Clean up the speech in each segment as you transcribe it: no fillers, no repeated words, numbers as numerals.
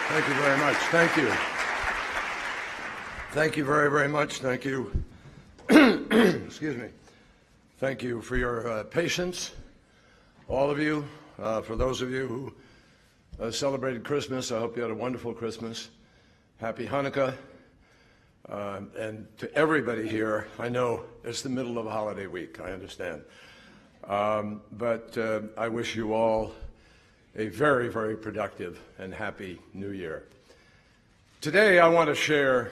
Thank you very much. Thank you. Thank you very, very much. Thank you. Excuse me. Thank you for your patience, all of you. For those of you who celebrated Christmas, I hope you had a wonderful Christmas. Happy Hanukkah. And to everybody here, I know it's the middle of a holiday week, I understand. But I wish you all a very, very productive and happy New Year. Today, I want to share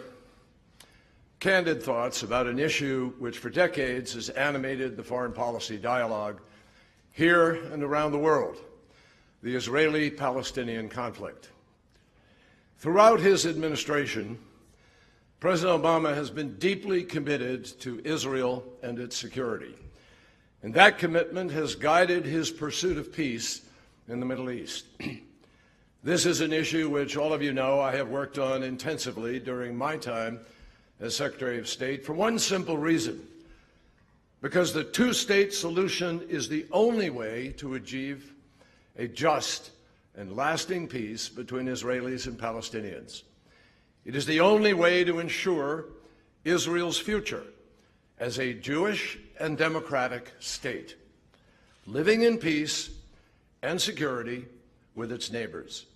candid thoughts about an issue which for decades has animated the foreign policy dialogue here and around the world, the Israeli-Palestinian conflict. Throughout his administration, President Obama has been deeply committed to Israel and its security, and that commitment has guided his pursuit of peace in the Middle East. This is an issue which all of you know I have worked on intensively during my time as Secretary of State for one simple reason: because the two-state solution is the only way to achieve a just and lasting peace between Israelis and Palestinians. It is the only way to ensure Israel's future as a Jewish and democratic state, living in peace and security with its neighbors.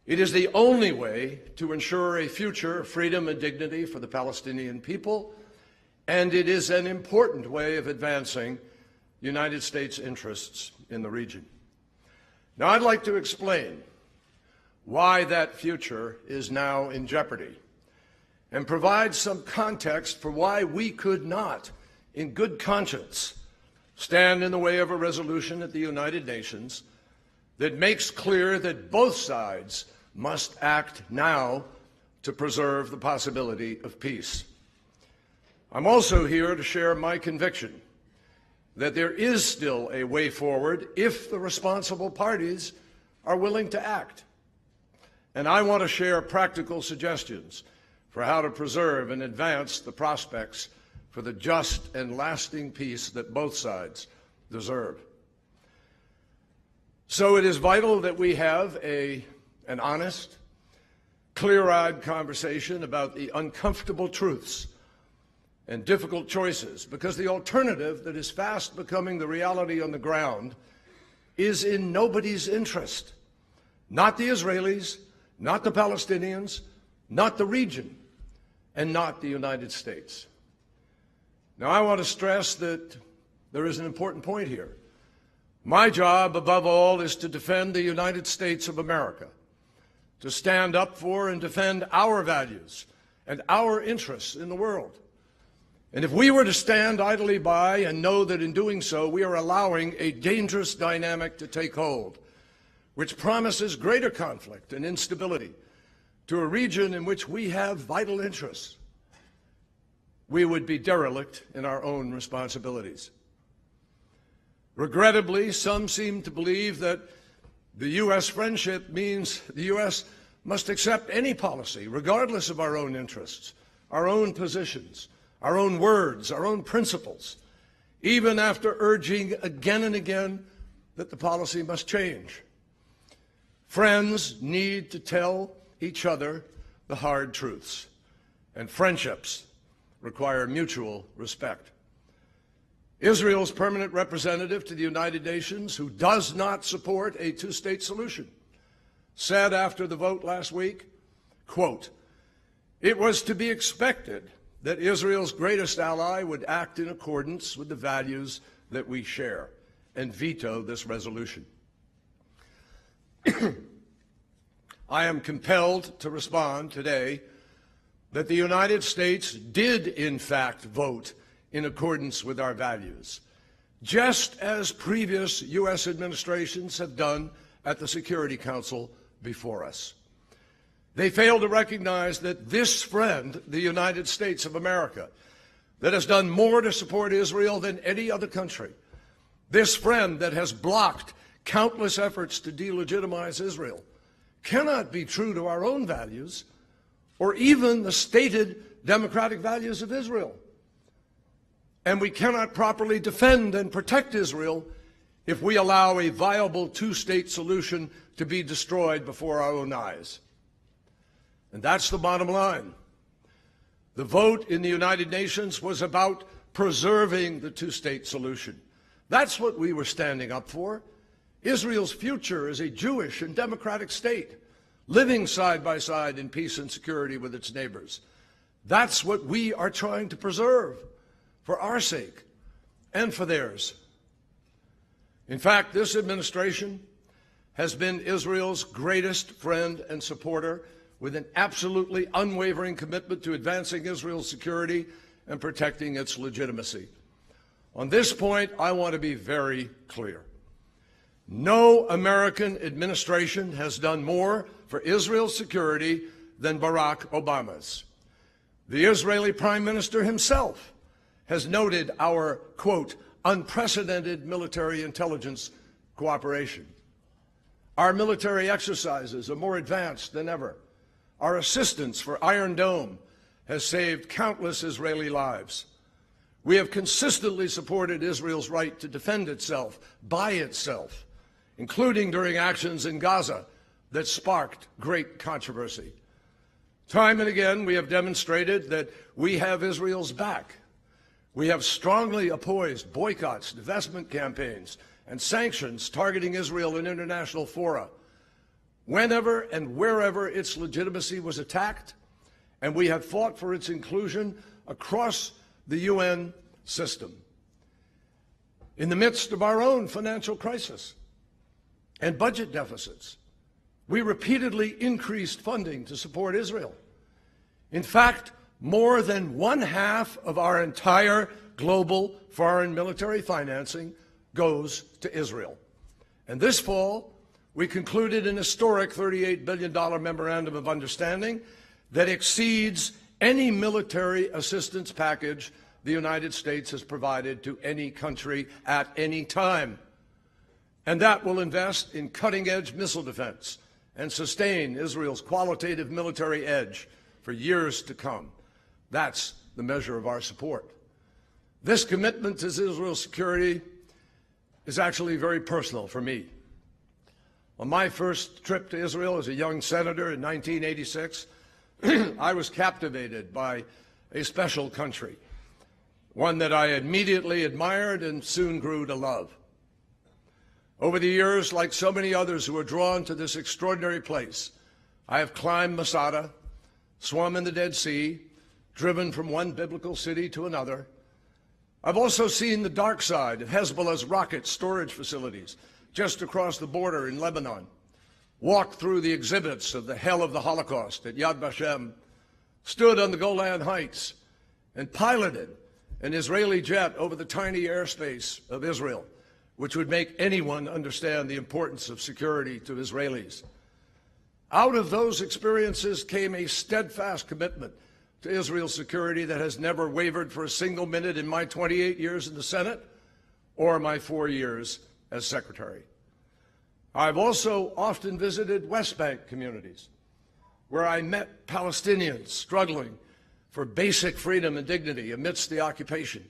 It is the only way to ensure a future of freedom and dignity for the Palestinian people, and it is an important way of advancing United States interests in the region. Now, I'd like to explain why that future is now in jeopardy and provide some context for why we could not, in good conscience, stand in the way of a resolution at the United Nations that makes clear that both sides must act now to preserve the possibility of peace. I'm also here to share my conviction that there is still a way forward if the responsible parties are willing to act. And I want to share practical suggestions for how to preserve and advance the prospects for the just and lasting peace that both sides deserve. So it is vital that we have an honest, clear-eyed conversation about the uncomfortable truths and difficult choices, because the alternative that is fast becoming the reality on the ground is in nobody's interest. Not the Israelis, not the Palestinians, not the region, and not the United States. Now, I want to stress that there is an important point here. My job, above all, is to defend the United States of America, to stand up for and defend our values and our interests in the world. And if we were to stand idly by and know that in doing so we are allowing a dangerous dynamic to take hold, which promises greater conflict and instability to a region in which we have vital interests, we would be derelict in our own responsibilities. Regrettably, some seem to believe that the U.S. friendship means the U.S. must accept any policy, regardless of our own interests, our own positions, our own words, our own principles, even after urging again and again that the policy must change. Friends need to tell each other the hard truths, and friendships require mutual respect. Israel's permanent representative to the United Nations, who does not support a two-state solution, said after the vote last week, quote, "It was to be expected that Israel's greatest ally would act in accordance with the values that we share and veto this resolution." I am compelled to respond today that the United States did, in fact, vote in accordance with our values, just as previous U.S. administrations have done at the Security Council before us. They fail to recognize that this friend, the United States of America, that has done more to support Israel than any other country, this friend that has blocked countless efforts to delegitimize Israel, cannot be true to our own values or even the stated democratic values of Israel. And we cannot properly defend and protect Israel if we allow a viable two-state solution to be destroyed before our own eyes. And that's the bottom line. The vote in the United Nations was about preserving the two-state solution. That's what we were standing up for. Israel's future as a Jewish and democratic state, living side by side in peace and security with its neighbors. That's what we are trying to preserve for our sake and for theirs. In fact, this administration has been Israel's greatest friend and supporter, with an absolutely unwavering commitment to advancing Israel's security and protecting its legitimacy. On this point, I want to be very clear. No American administration has done more for Israel's security than Barack Obama's. The Israeli Prime Minister himself has noted our, quote, unprecedented military intelligence cooperation. Our military exercises are more advanced than ever. Our assistance for Iron Dome has saved countless Israeli lives. We have consistently supported Israel's right to defend itself by itself, including during actions in Gaza that sparked great controversy. Time and again, we have demonstrated that we have Israel's back. We have strongly opposed boycotts, divestment campaigns, and sanctions targeting Israel in international fora, whenever and wherever its legitimacy was attacked, and we have fought for its inclusion across the UN system. In the midst of our own financial crisis and budget deficits, we repeatedly increased funding to support Israel. In fact, more than one-half of our entire global foreign military financing goes to Israel. And this fall, we concluded an historic $38 billion memorandum of understanding that exceeds any military assistance package the United States has provided to any country at any time. And that will invest in cutting-edge missile defense and sustain Israel's qualitative military edge for years to come. That's the measure of our support. This commitment to Israel's security is actually very personal for me. On my first trip to Israel as a young senator in 1986, I was captivated by a special country, one that I immediately admired and soon grew to love. Over the years, like so many others who are drawn to this extraordinary place, I have climbed Masada, swum in the Dead Sea, driven from one biblical city to another. I've also seen the dark side of Hezbollah's rocket storage facilities just across the border in Lebanon, walked through the exhibits of the hell of the Holocaust at Yad Vashem, stood on the Golan Heights, and piloted an Israeli jet over the tiny airspace of Israel, which would make anyone understand the importance of security to Israelis. Out of those experiences came a steadfast commitment to Israel's security that has never wavered for a single minute in my 28 years in the Senate or my 4 years as secretary. I've also often visited West Bank communities where I met Palestinians struggling for basic freedom and dignity amidst the occupation,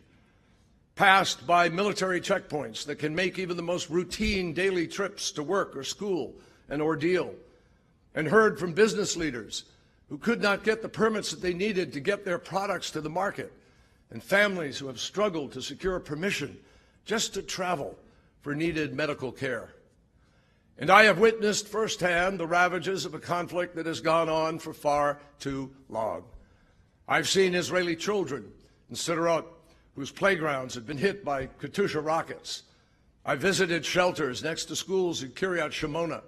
passed by military checkpoints that can make even the most routine daily trips to work or school an ordeal, and heard from business leaders who could not get the permits that they needed to get their products to the market, and families who have struggled to secure permission just to travel for needed medical care. And I have witnessed firsthand the ravages of a conflict that has gone on for far too long. I've seen Israeli children in Sderot whose playgrounds had been hit by Katyusha rockets. I visited shelters next to schools in Kiryat Shimona.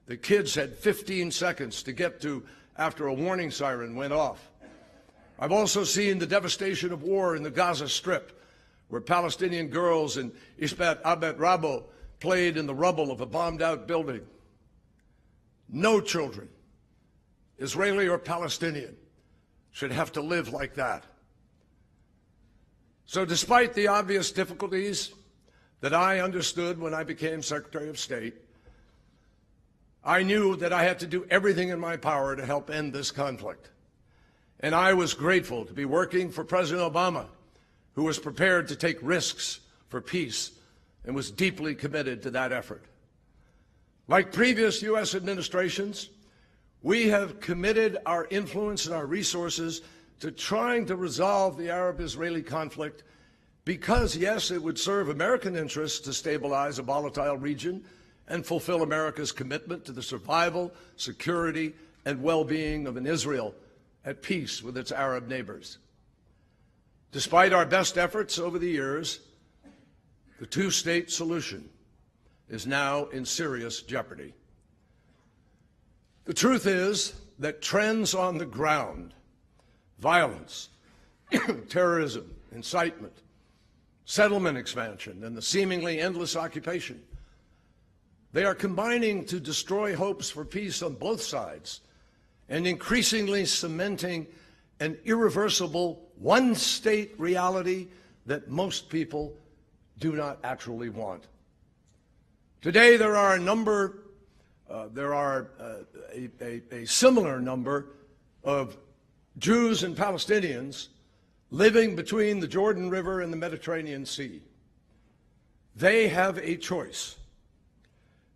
The kids had 15 seconds to get to after a warning siren went off. I've also seen the devastation of war in the Gaza Strip, where Palestinian girls in Ishbat Abed Rabo played in the rubble of a bombed-out building. No children, Israeli or Palestinian, should have to live like that. So despite the obvious difficulties that I understood when I became Secretary of State, I knew that I had to do everything in my power to help end this conflict. And I was grateful to be working for President Obama, who was prepared to take risks for peace and was deeply committed to that effort. Like previous U.S. administrations, We have committed our influence and our resources to trying to resolve the Arab-Israeli conflict because, yes, it would serve American interests to stabilize a volatile region and fulfill America's commitment to the survival, security, and well-being of an Israel at peace with its Arab neighbors. Despite our best efforts over the years, the two-state solution is now in serious jeopardy. The truth is that trends on the ground, violence, terrorism, incitement, settlement expansion, and the seemingly endless occupation, they are combining to destroy hopes for peace on both sides and increasingly cementing an irreversible one-state reality that most people do not actually want. Today, there are a similar number of Jews and Palestinians living between the Jordan River and the Mediterranean Sea. They have a choice.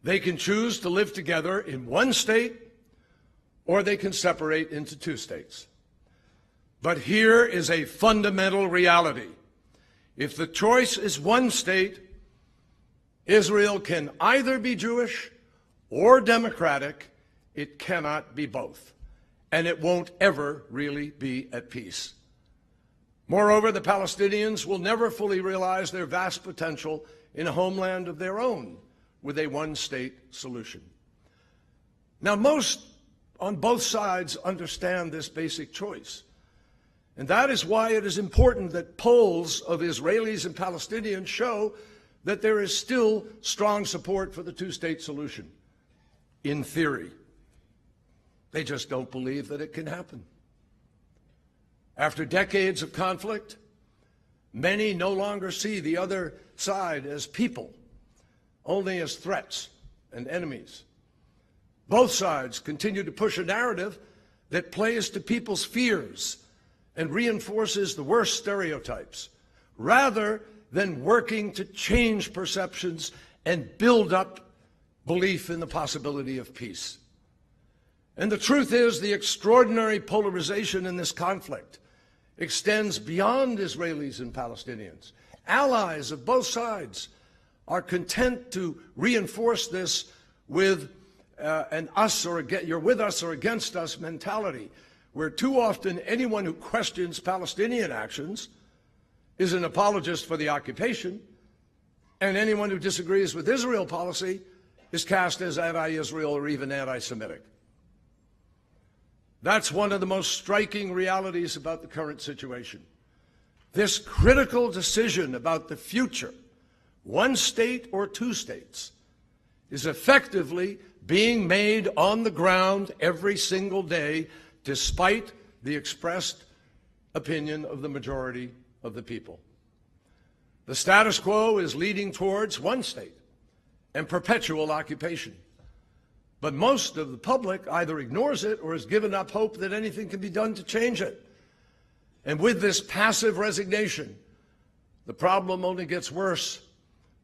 They can choose to live together in one state, or they can separate into two states. But here is a fundamental reality. If the choice is one state, Israel can either be Jewish or democratic. It cannot be both. And it won't ever really be at peace. Moreover, the Palestinians will never fully realize their vast potential in a homeland of their own with a one-state solution. Now, most on both sides understand this basic choice. And that is why it is important that polls of Israelis and Palestinians show that there is still strong support for the two-state solution, in theory. They just don't believe that it can happen. After decades of conflict, many no longer see the other side as people, only as threats and enemies. Both sides continue to push a narrative that plays to people's fears and reinforces the worst stereotypes, rather than working to change perceptions and build up belief in the possibility of peace. And the truth is, the extraordinary polarization in this conflict extends beyond Israelis and Palestinians. Allies of both sides are content to reinforce this with an us or you're with us or against us mentality, where too often anyone who questions Palestinian actions is an apologist for the occupation, and anyone who disagrees with Israel policy is cast as anti-Israel or even anti-Semitic. That's one of the most striking realities about the current situation. This critical decision about the future, one state or two states, is effectively being made on the ground every single day, despite the expressed opinion of the majority of the people. The status quo is leading towards one state and perpetual occupation. But most of the public either ignores it or has given up hope that anything can be done to change it. And with this passive resignation, the problem only gets worse,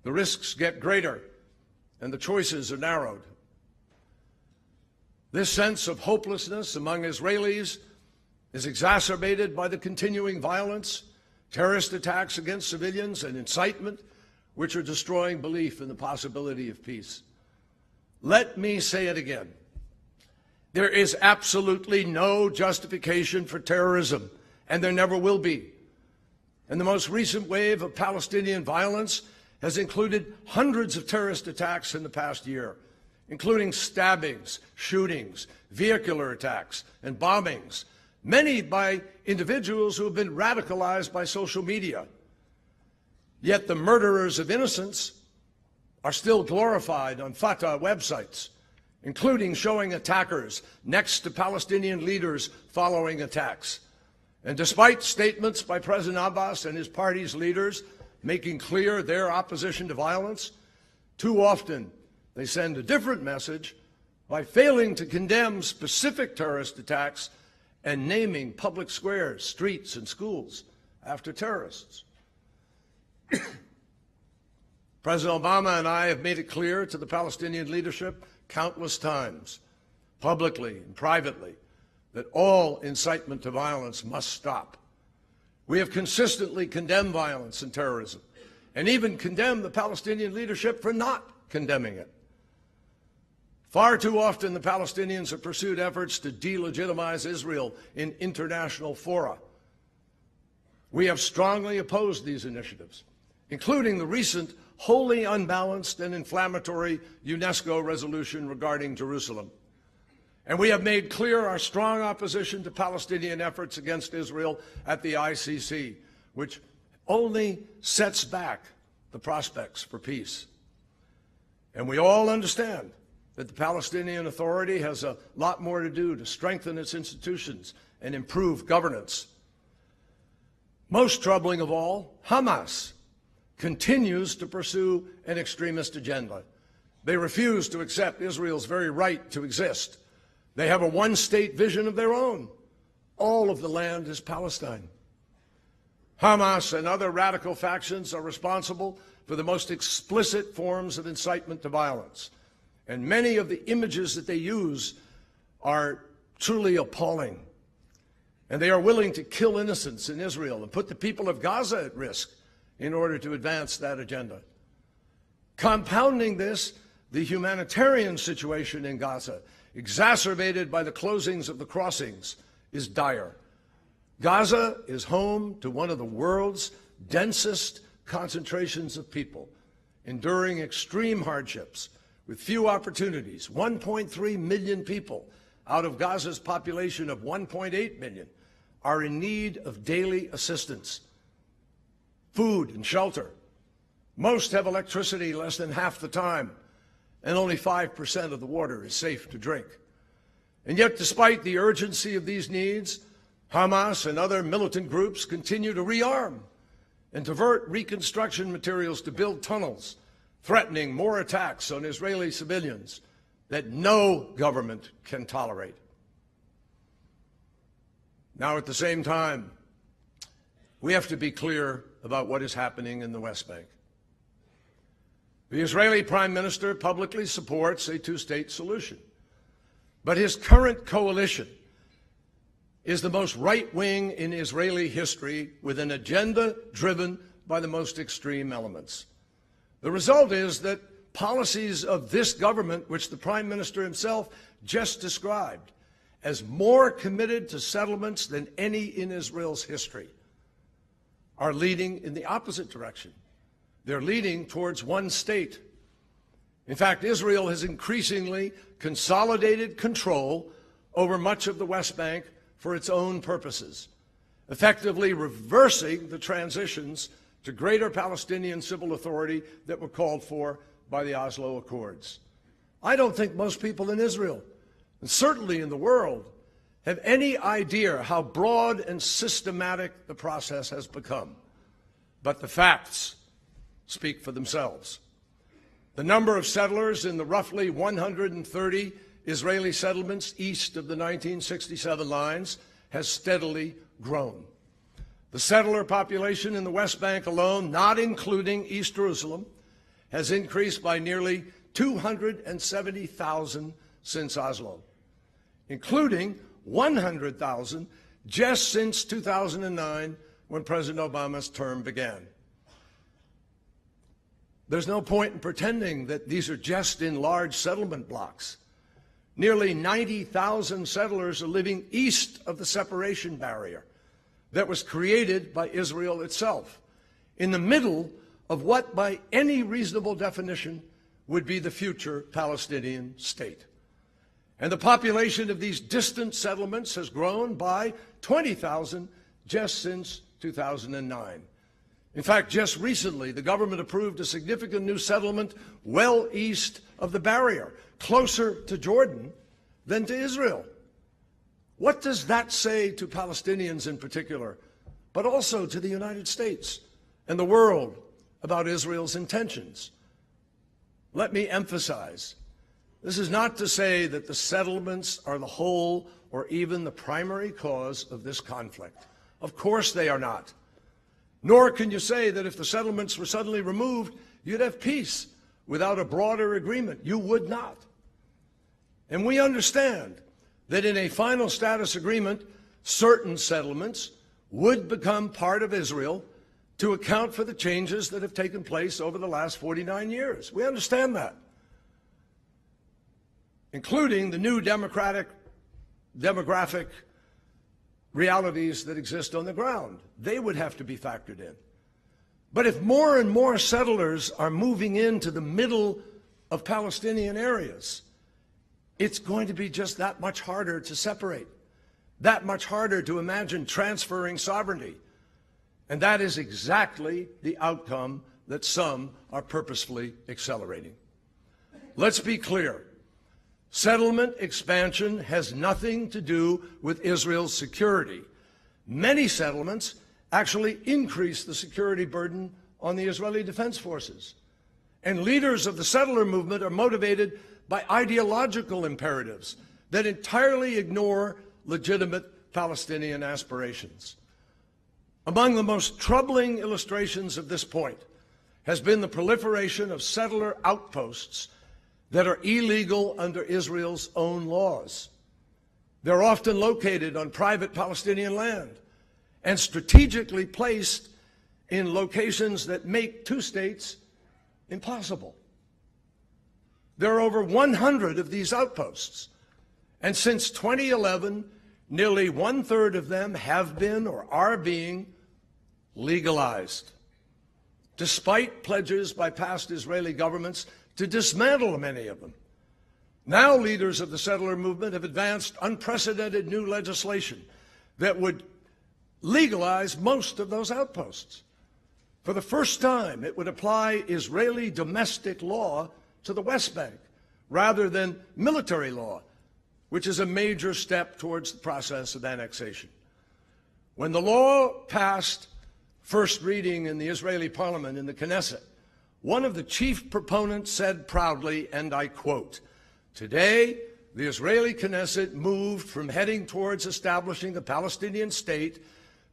the risks get greater, and the choices are narrowed. This sense of hopelessness among Israelis is exacerbated by the continuing violence, terrorist attacks against civilians, and incitement, which are destroying belief in the possibility of peace. Let me say it again. There is absolutely no justification for terrorism, and there never will be. And the most recent wave of Palestinian violence has included hundreds of terrorist attacks in the past year, including stabbings, shootings, vehicular attacks, and bombings, many by individuals who have been radicalized by social media. Yet the murderers of innocents are still glorified on Fatah websites, including showing attackers next to Palestinian leaders following attacks. And despite statements by President Abbas and his party's leaders making clear their opposition to violence, too often they send a different message by failing to condemn specific terrorist attacks and naming public squares, streets, and schools after terrorists. President Obama and I have made it clear to the Palestinian leadership countless times publicly and privately, that all incitement to violence must stop. We have consistently condemned violence and terrorism, and even condemned the Palestinian leadership for not condemning it. Far too often, the Palestinians have pursued efforts to delegitimize Israel in international fora. We have strongly opposed these initiatives, including the recent wholly unbalanced and inflammatory UNESCO resolution regarding Jerusalem. And we have made clear our strong opposition to Palestinian efforts against Israel at the ICC, which only sets back the prospects for peace. And we all understand that the Palestinian Authority has a lot more to do to strengthen its institutions and improve governance. Most troubling of all, Hamas continues to pursue an extremist agenda. They refuse to accept Israel's very right to exist. They have a one-state vision of their own. All of the land is Palestine. Hamas and other radical factions are responsible for the most explicit forms of incitement to violence. And many of the images that they use are truly appalling. And they are willing to kill innocents in Israel and put the people of Gaza at risk in order to advance that agenda. Compounding this, the humanitarian situation in Gaza, exacerbated by the closings of the crossings, is dire. Gaza is home to one of the world's densest concentrations of people, enduring extreme hardships with few opportunities. 1.3 million people out of Gaza's population of 1.8 million are in need of daily assistance, food and shelter. Most have electricity less than half the time, and only 5% of the water is safe to drink. And yet, despite the urgency of these needs, Hamas and other militant groups continue to rearm and divert reconstruction materials to build tunnels, threatening more attacks on Israeli civilians that no government can tolerate. Now, at the same time, we have to be clear about what is happening in the West Bank. The Israeli Prime Minister publicly supports a two-state solution, but his current coalition is the most right-wing in Israeli history, with an agenda driven by the most extreme elements. The result is that policies of this government, which the Prime Minister himself just described as more committed to settlements than any in Israel's history, are leading in the opposite direction. They're leading towards one state. In fact, Israel has increasingly consolidated control over much of the West Bank for its own purposes, effectively reversing the transitions to greater Palestinian civil authority that were called for by the Oslo Accords. I don't think most people in Israel, and certainly in the world, have any idea how broad and systematic the process has become. But the facts speak for themselves. The number of settlers in the roughly 130 Israeli settlements east of the 1967 lines has steadily grown. The settler population in the West Bank alone, not including East Jerusalem, has increased by nearly 270,000 since Oslo, including 100,000 just since 2009, when President Obama's term began. There's no point in pretending that these are just in large settlement blocks. Nearly 90,000 settlers are living east of the separation barrier that was created by Israel itself, in the middle of what, by any reasonable definition, would be the future Palestinian state. And the population of these distant settlements has grown by 20,000 just since 2009. In fact, just recently, the government approved a significant new settlement well east of the barrier, closer to Jordan than to Israel. What does that say to Palestinians in particular, but also to the United States and the world about Israel's intentions? Let me emphasize, this is not to say that the settlements are the whole or even the primary cause of this conflict. Of course they are not. Nor can you say that if the settlements were suddenly removed, you'd have peace without a broader agreement. You would not. And we understand that in a final status agreement, certain settlements would become part of Israel to account for the changes that have taken place over the last 49 years. We understand that, including the new demographic realities that exist on the ground. They would have to be factored in. But if more and more settlers are moving into the middle of Palestinian areas, it's going to be just that much harder to separate, that much harder to imagine transferring sovereignty. And that is exactly the outcome that some are purposefully accelerating. Let's be clear. Settlement expansion has nothing to do with Israel's security. Many settlements actually increase the security burden on the Israeli Defense Forces. And leaders of the settler movement are motivated by ideological imperatives that entirely ignore legitimate Palestinian aspirations. Among the most troubling illustrations of this point has been the proliferation of settler outposts that are illegal under Israel's own laws. They're often located on private Palestinian land and strategically placed in locations that make two states impossible. There are over 100 of these outposts, and since 2011, nearly one-third of them have been or are being legalized, despite pledges by past Israeli governments to dismantle many of them. Now leaders of the settler movement have advanced unprecedented new legislation that would legalize most of those outposts. For the first time, it would apply Israeli domestic law to the West Bank rather than military law, which is a major step towards the process of annexation. When the law passed first reading in the Israeli parliament, in the Knesset, one of the chief proponents said proudly, and I quote, "Today, the Israeli Knesset moved from heading towards establishing a Palestinian state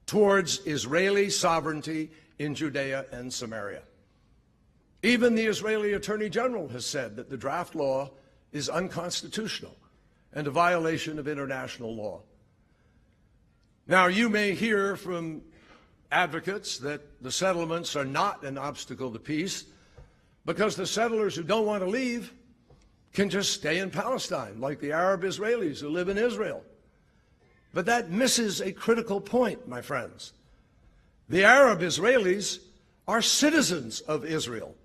towards Israeli sovereignty in Judea and Samaria." Even the Israeli Attorney General has said that the draft law is unconstitutional and a violation of international law. Now, you may hear from advocates that the settlements are not an obstacle to peace because the settlers who don't want to leave can just stay in Palestine, like the Arab Israelis who live in Israel. But that misses a critical point, my friends. The Arab Israelis are citizens of Israel,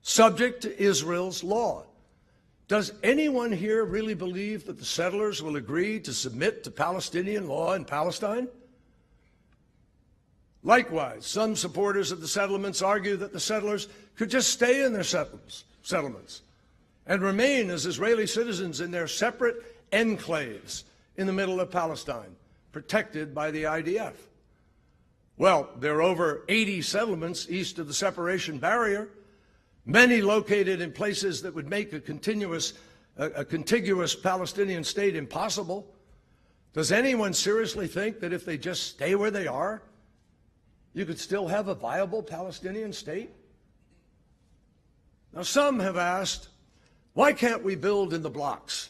subject to Israel's law. Does anyone here really believe that the settlers will agree to submit to Palestinian law in Palestine? Likewise, some supporters of the settlements argue that the settlers could just stay in their settlements and remain as Israeli citizens in their separate enclaves in the middle of Palestine, protected by the IDF. Well, there are over 80 settlements east of the separation barrier, many located in places that would make a contiguous Palestinian state impossible. Does anyone seriously think that if they just stay where they are, you could still have a viable Palestinian state? Now, some have asked, why can't we build in the blocks,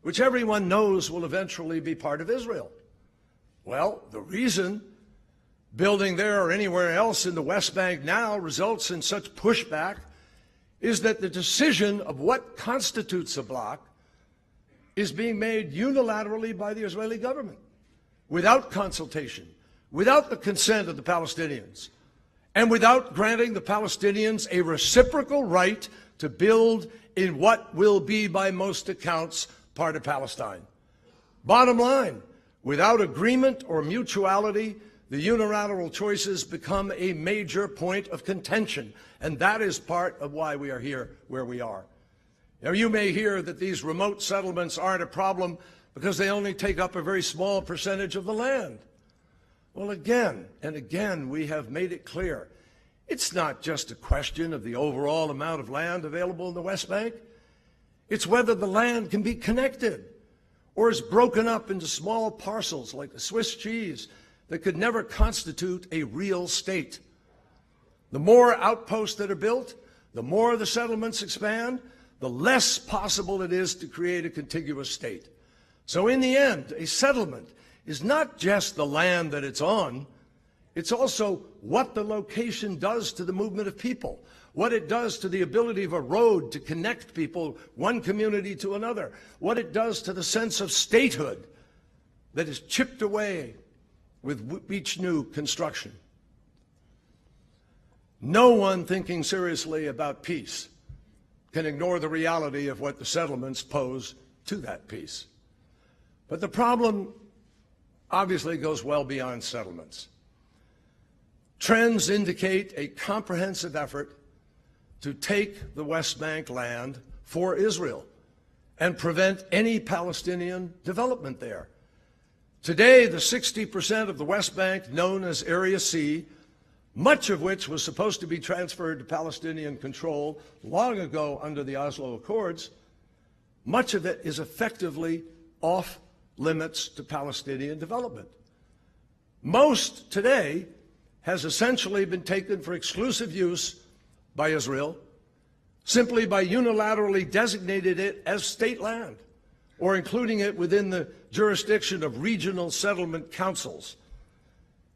which everyone knows will eventually be part of Israel? Well, the reason building there or anywhere else in the West Bank now results in such pushback is that the decision of what constitutes a bloc is being made unilaterally by the Israeli government, without consultation, without the consent of the Palestinians, and without granting the Palestinians a reciprocal right to build in what will be, by most accounts, part of Palestine. Bottom line, without agreement or mutuality, the unilateral choices become a major point of contention, and that is part of why we are here where we are. Now, you may hear that these remote settlements aren't a problem because they only take up a very small percentage of the land. Well, again and again, we have made it clear. It's not just a question of the overall amount of land available in the West Bank. It's whether the land can be connected or is broken up into small parcels like the Swiss cheese that could never constitute a real state. The more outposts that are built, the more the settlements expand, the less possible it is to create a contiguous state. So in the end, a settlement is not just the land that it's on, it's also what the location does to the movement of people, what it does to the ability of a road to connect people, one community to another, what it does to the sense of statehood that is chipped away with each new construction. No one thinking seriously about peace can ignore the reality of what the settlements pose to that peace. But the problem obviously goes well beyond settlements. Trends indicate a comprehensive effort to take the West Bank land for Israel and prevent any Palestinian development there. Today, the 60% of the West Bank known as Area C, much of which was supposed to be transferred to Palestinian control long ago under the Oslo Accords, much of it is effectively off limits to Palestinian development. Most today has essentially been taken for exclusive use by Israel, simply by unilaterally designating it as state land, or including it within the jurisdiction of regional settlement councils.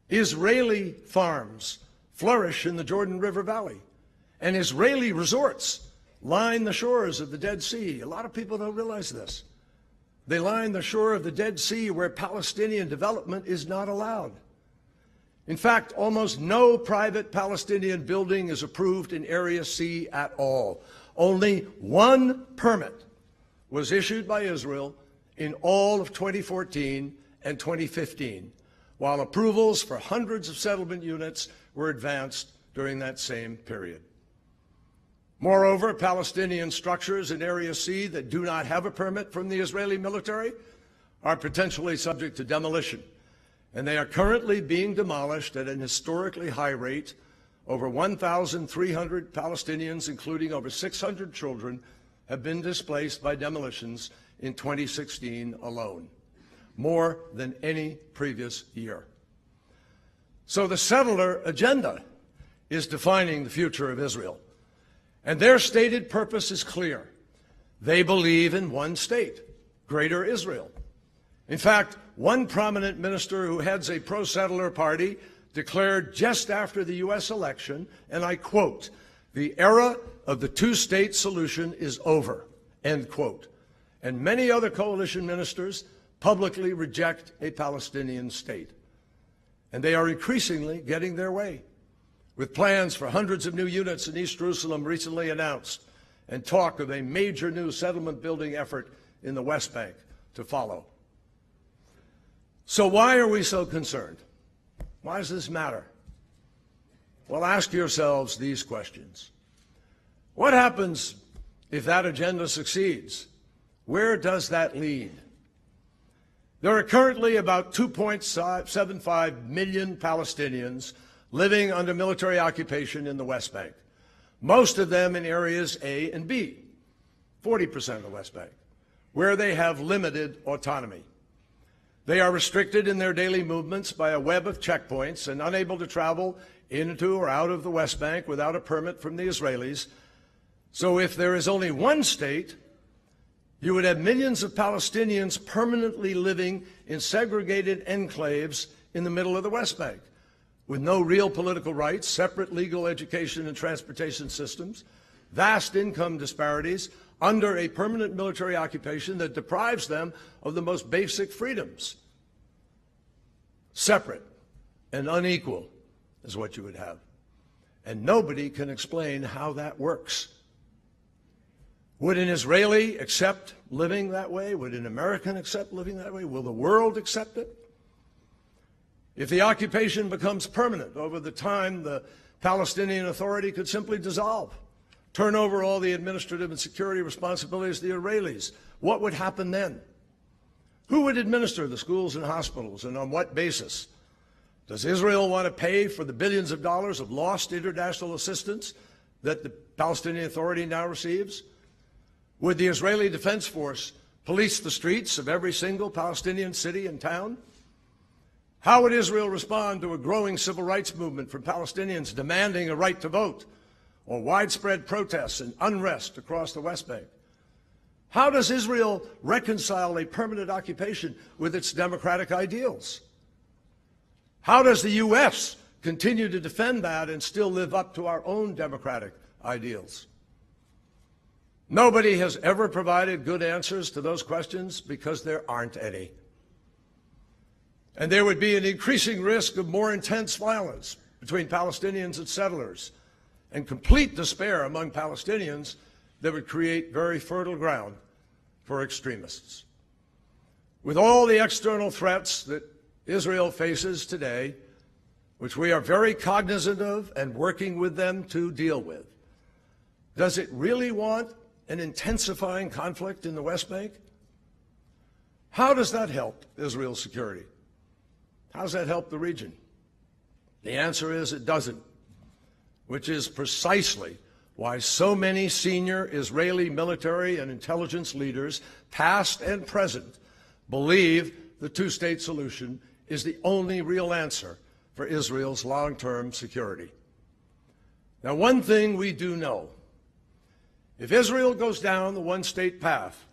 Israeli farms flourish in the Jordan River Valley, and Israeli resorts line the shores of the Dead Sea. A lot of people don't realize this. They line the shore of the Dead Sea where Palestinian development is not allowed. In fact, almost no private Palestinian building is approved in Area C at all. Only one permit was issued by Israel in all of 2014 and 2015, while approvals for hundreds of settlement units were advanced during that same period. Moreover, Palestinian structures in Area C that do not have a permit from the Israeli military are potentially subject to demolition, and they are currently being demolished at an historically high rate. Over 1,300 Palestinians, including over 600 children, have been displaced by demolitions in 2016 alone, more than any previous year. So the settler agenda is defining the future of Israel, and their stated purpose is clear. They believe in one state, Greater Israel. In fact, one prominent minister who heads a pro-settler party declared just after the U.S. election, and I quote, "The era of the two-state solution is over," end quote. And many other coalition ministers publicly reject a Palestinian state. And they are increasingly getting their way, with plans for hundreds of new units in East Jerusalem recently announced, and talk of a major new settlement building effort in the West Bank to follow. So why are we so concerned? Why does this matter? Well, ask yourselves these questions. What happens if that agenda succeeds? Where does that lead? There are currently about 2.75 million Palestinians living under military occupation in the West Bank, most of them in areas A and B, 40% of the West Bank, where they have limited autonomy. They are restricted in their daily movements by a web of checkpoints and unable to travel into or out of the West Bank without a permit from the Israelis. So if there is only one state, you would have millions of Palestinians permanently living in segregated enclaves in the middle of the West Bank, with no real political rights, separate legal education and transportation systems, vast income disparities, under a permanent military occupation that deprives them of the most basic freedoms. Separate and unequal is what you would have. And nobody can explain how that works. Would an Israeli accept living that way? Would an American accept living that way? Will the world accept it? If the occupation becomes permanent over the time, the Palestinian Authority could simply dissolve, turn over all the administrative and security responsibilities to the Israelis. What would happen then? Who would administer the schools and hospitals, and on what basis? Does Israel want to pay for the billions of dollars of lost international assistance that the Palestinian Authority now receives? Would the Israeli Defense Force police the streets of every single Palestinian city and town? How would Israel respond to a growing civil rights movement from Palestinians demanding a right to vote, or widespread protests and unrest across the West Bank? How does Israel reconcile a permanent occupation with its democratic ideals? How does the U.S. continue to defend that and still live up to our own democratic ideals? Nobody has ever provided good answers to those questions because there aren't any. And there would be an increasing risk of more intense violence between Palestinians and settlers and complete despair among Palestinians that would create very fertile ground for extremists. With all the external threats that Israel faces today, which we are very cognizant of and working with them to deal with, does it really want an intensifying conflict in the West Bank? How does that help Israel's security? How does that help the region? The answer is it doesn't, which is precisely why so many senior Israeli military and intelligence leaders, past and present, believe the two-state solution is the only real answer for Israel's long-term security. Now, one thing we do know: if Israel goes down the one-state path,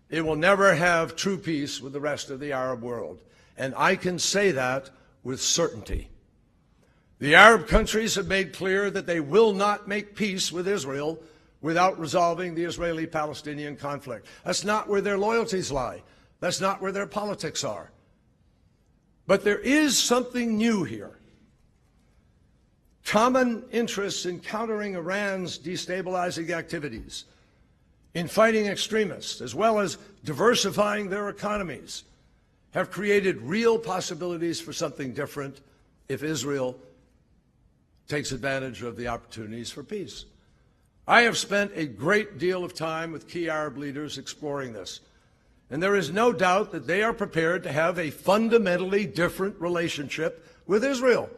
it will never have true peace with the rest of the Arab world. And I can say that with certainty. The Arab countries have made clear that they will not make peace with Israel without resolving the Israeli-Palestinian conflict. That's not where their loyalties lie. That's not where their politics are. But there is something new here. Common interests in countering Iran's destabilizing activities, in fighting extremists, as well as diversifying their economies, have created real possibilities for something different if Israel takes advantage of the opportunities for peace. I have spent a great deal of time with key Arab leaders exploring this, and there is no doubt that they are prepared to have a fundamentally different relationship with Israel.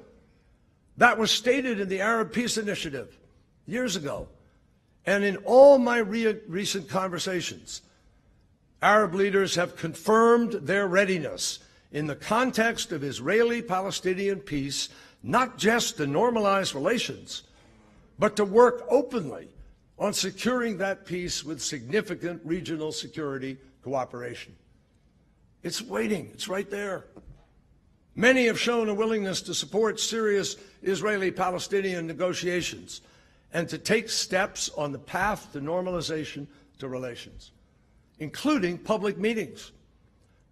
That was stated in the Arab Peace Initiative years ago. And in all my recent conversations, Arab leaders have confirmed their readiness in the context of Israeli-Palestinian peace, not just to normalize relations, but to work openly on securing that peace with significant regional security cooperation. It's waiting. It's right there. Many have shown a willingness to support serious Israeli-Palestinian negotiations and to take steps on the path to normalization to relations, including public meetings,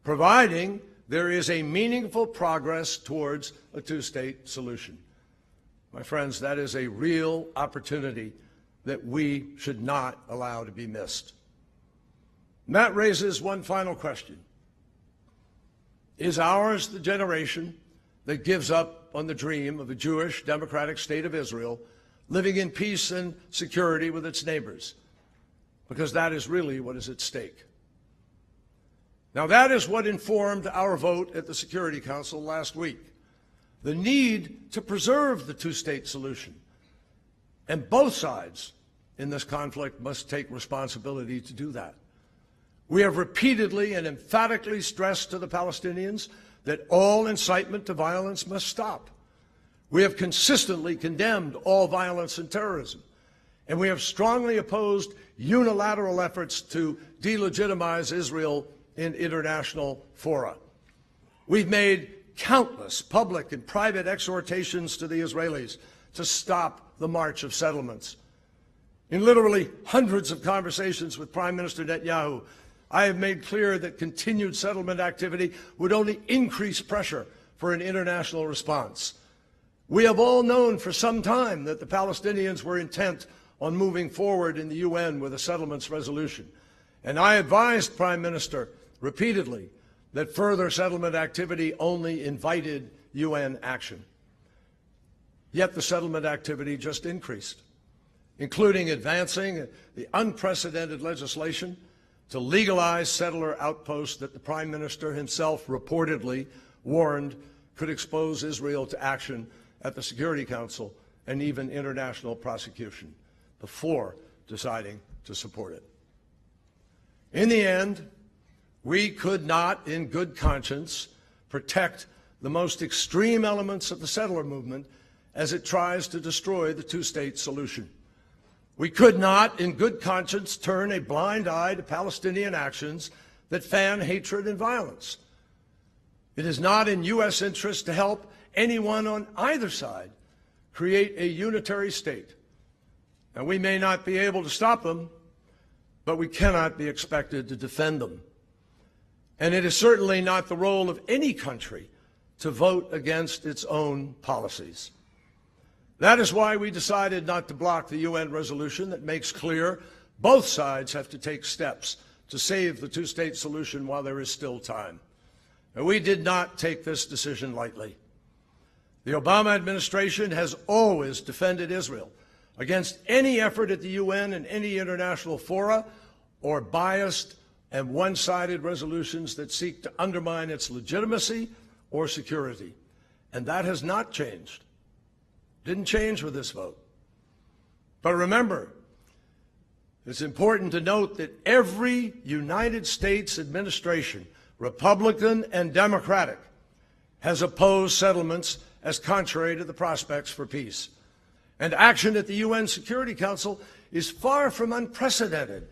providing there is a meaningful progress towards a two-state solution. My friends, that is a real opportunity that we should not allow to be missed. And that raises one final question. Is ours the generation that gives up on the dream of a Jewish democratic state of Israel living in peace and security with its neighbors? Because that is really what is at stake. Now, that is what informed our vote at the Security Council last week. The need to preserve the two-state solution. And both sides in this conflict must take responsibility to do that. We have repeatedly and emphatically stressed to the Palestinians that all incitement to violence must stop. We have consistently condemned all violence and terrorism. And we have strongly opposed unilateral efforts to delegitimize Israel in international fora. We've made countless public and private exhortations to the Israelis to stop the march of settlements. In literally hundreds of conversations with Prime Minister Netanyahu, I have made clear that continued settlement activity would only increase pressure for an international response. We have all known for some time that the Palestinians were intent on moving forward in the UN with a settlements resolution. And I advised Prime Minister repeatedly that further settlement activity only invited UN action. Yet the settlement activity just increased, including advancing the unprecedented legislation to legalize settler outposts that the Prime Minister himself reportedly warned could expose Israel to action at the Security Council and even international prosecution before deciding to support it. In the end, we could not, in good conscience, protect the most extreme elements of the settler movement as it tries to destroy the two-state solution. We could not, in good conscience, turn a blind eye to Palestinian actions that fan hatred and violence. It is not in U.S. interest to help anyone on either side create a unitary state. And we may not be able to stop them, but we cannot be expected to defend them. And it is certainly not the role of any country to vote against its own policies. That is why we decided not to block the UN resolution that makes clear both sides have to take steps to save the two-state solution while there is still time. And we did not take this decision lightly. The Obama administration has always defended Israel against any effort at the UN and any international fora or biased and one-sided resolutions that seek to undermine its legitimacy or security. And that has not changed. Didn't change with this vote. But remember, it's important to note that every United States administration, Republican and Democratic, has opposed settlements as contrary to the prospects for peace. And action at the UN Security Council is far from unprecedented.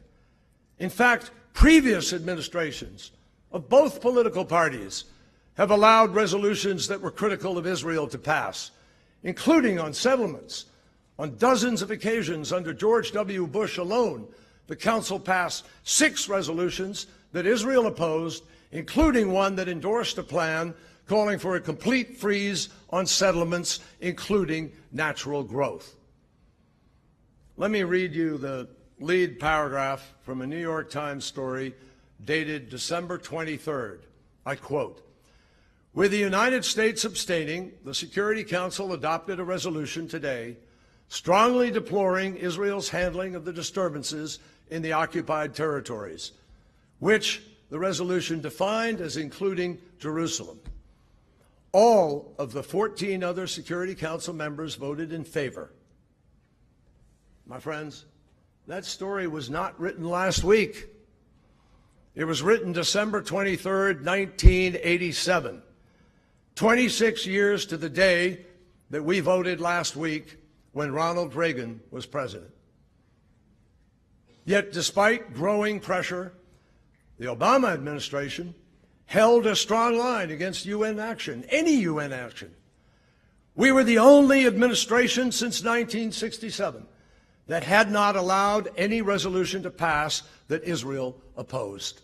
In fact, previous administrations of both political parties have allowed resolutions that were critical of Israel to pass, including on settlements. On dozens of occasions under George W. Bush alone, the Council passed 6 resolutions that Israel opposed, including one that endorsed a plan calling for a complete freeze on settlements, including natural growth. Let me read you the lead paragraph from a New York Times story dated December 23rd. I quote, "With the United States abstaining, the Security Council adopted a resolution today strongly deploring Israel's handling of the disturbances in the occupied territories, which the resolution defined as including Jerusalem. All of the 14 other Security Council members voted in favor." My friends, that story was not written last week. It was written December 23rd, 1987, 26 years to the day that we voted last week when Ronald Reagan was president. Yet, despite growing pressure, the Obama administration held a strong line against UN action, any UN action. We were the only administration since 1967 that had not allowed any resolution to pass that Israel opposed.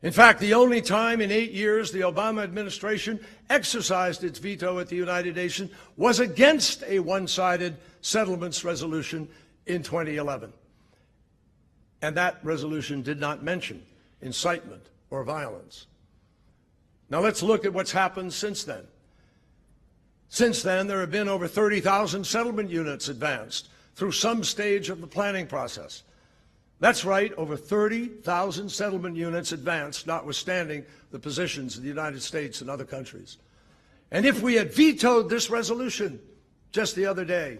In fact, the only time in 8 years the Obama administration exercised its veto at the United Nations was against a one-sided settlements resolution in 2011. And that resolution did not mention incitement or violence. Now let's look at what's happened since then. Since then, there have been over 30,000 settlement units advanced through some stage of the planning process. That's right, over 30,000 settlement units advanced, notwithstanding the positions of the United States and other countries. And if we had vetoed this resolution just the other day,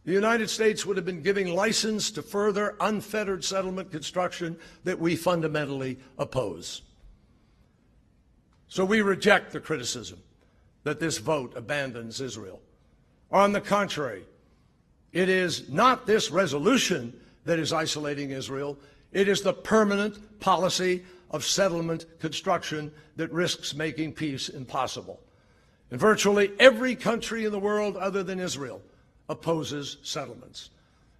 the United States would have been giving license to further unfettered settlement construction that we fundamentally oppose. So we reject the criticism that this vote abandons Israel. On the contrary, it is not this resolution that is isolating Israel. It is the permanent policy of settlement construction that risks making peace impossible. And virtually every country in the world other than Israel opposes settlements.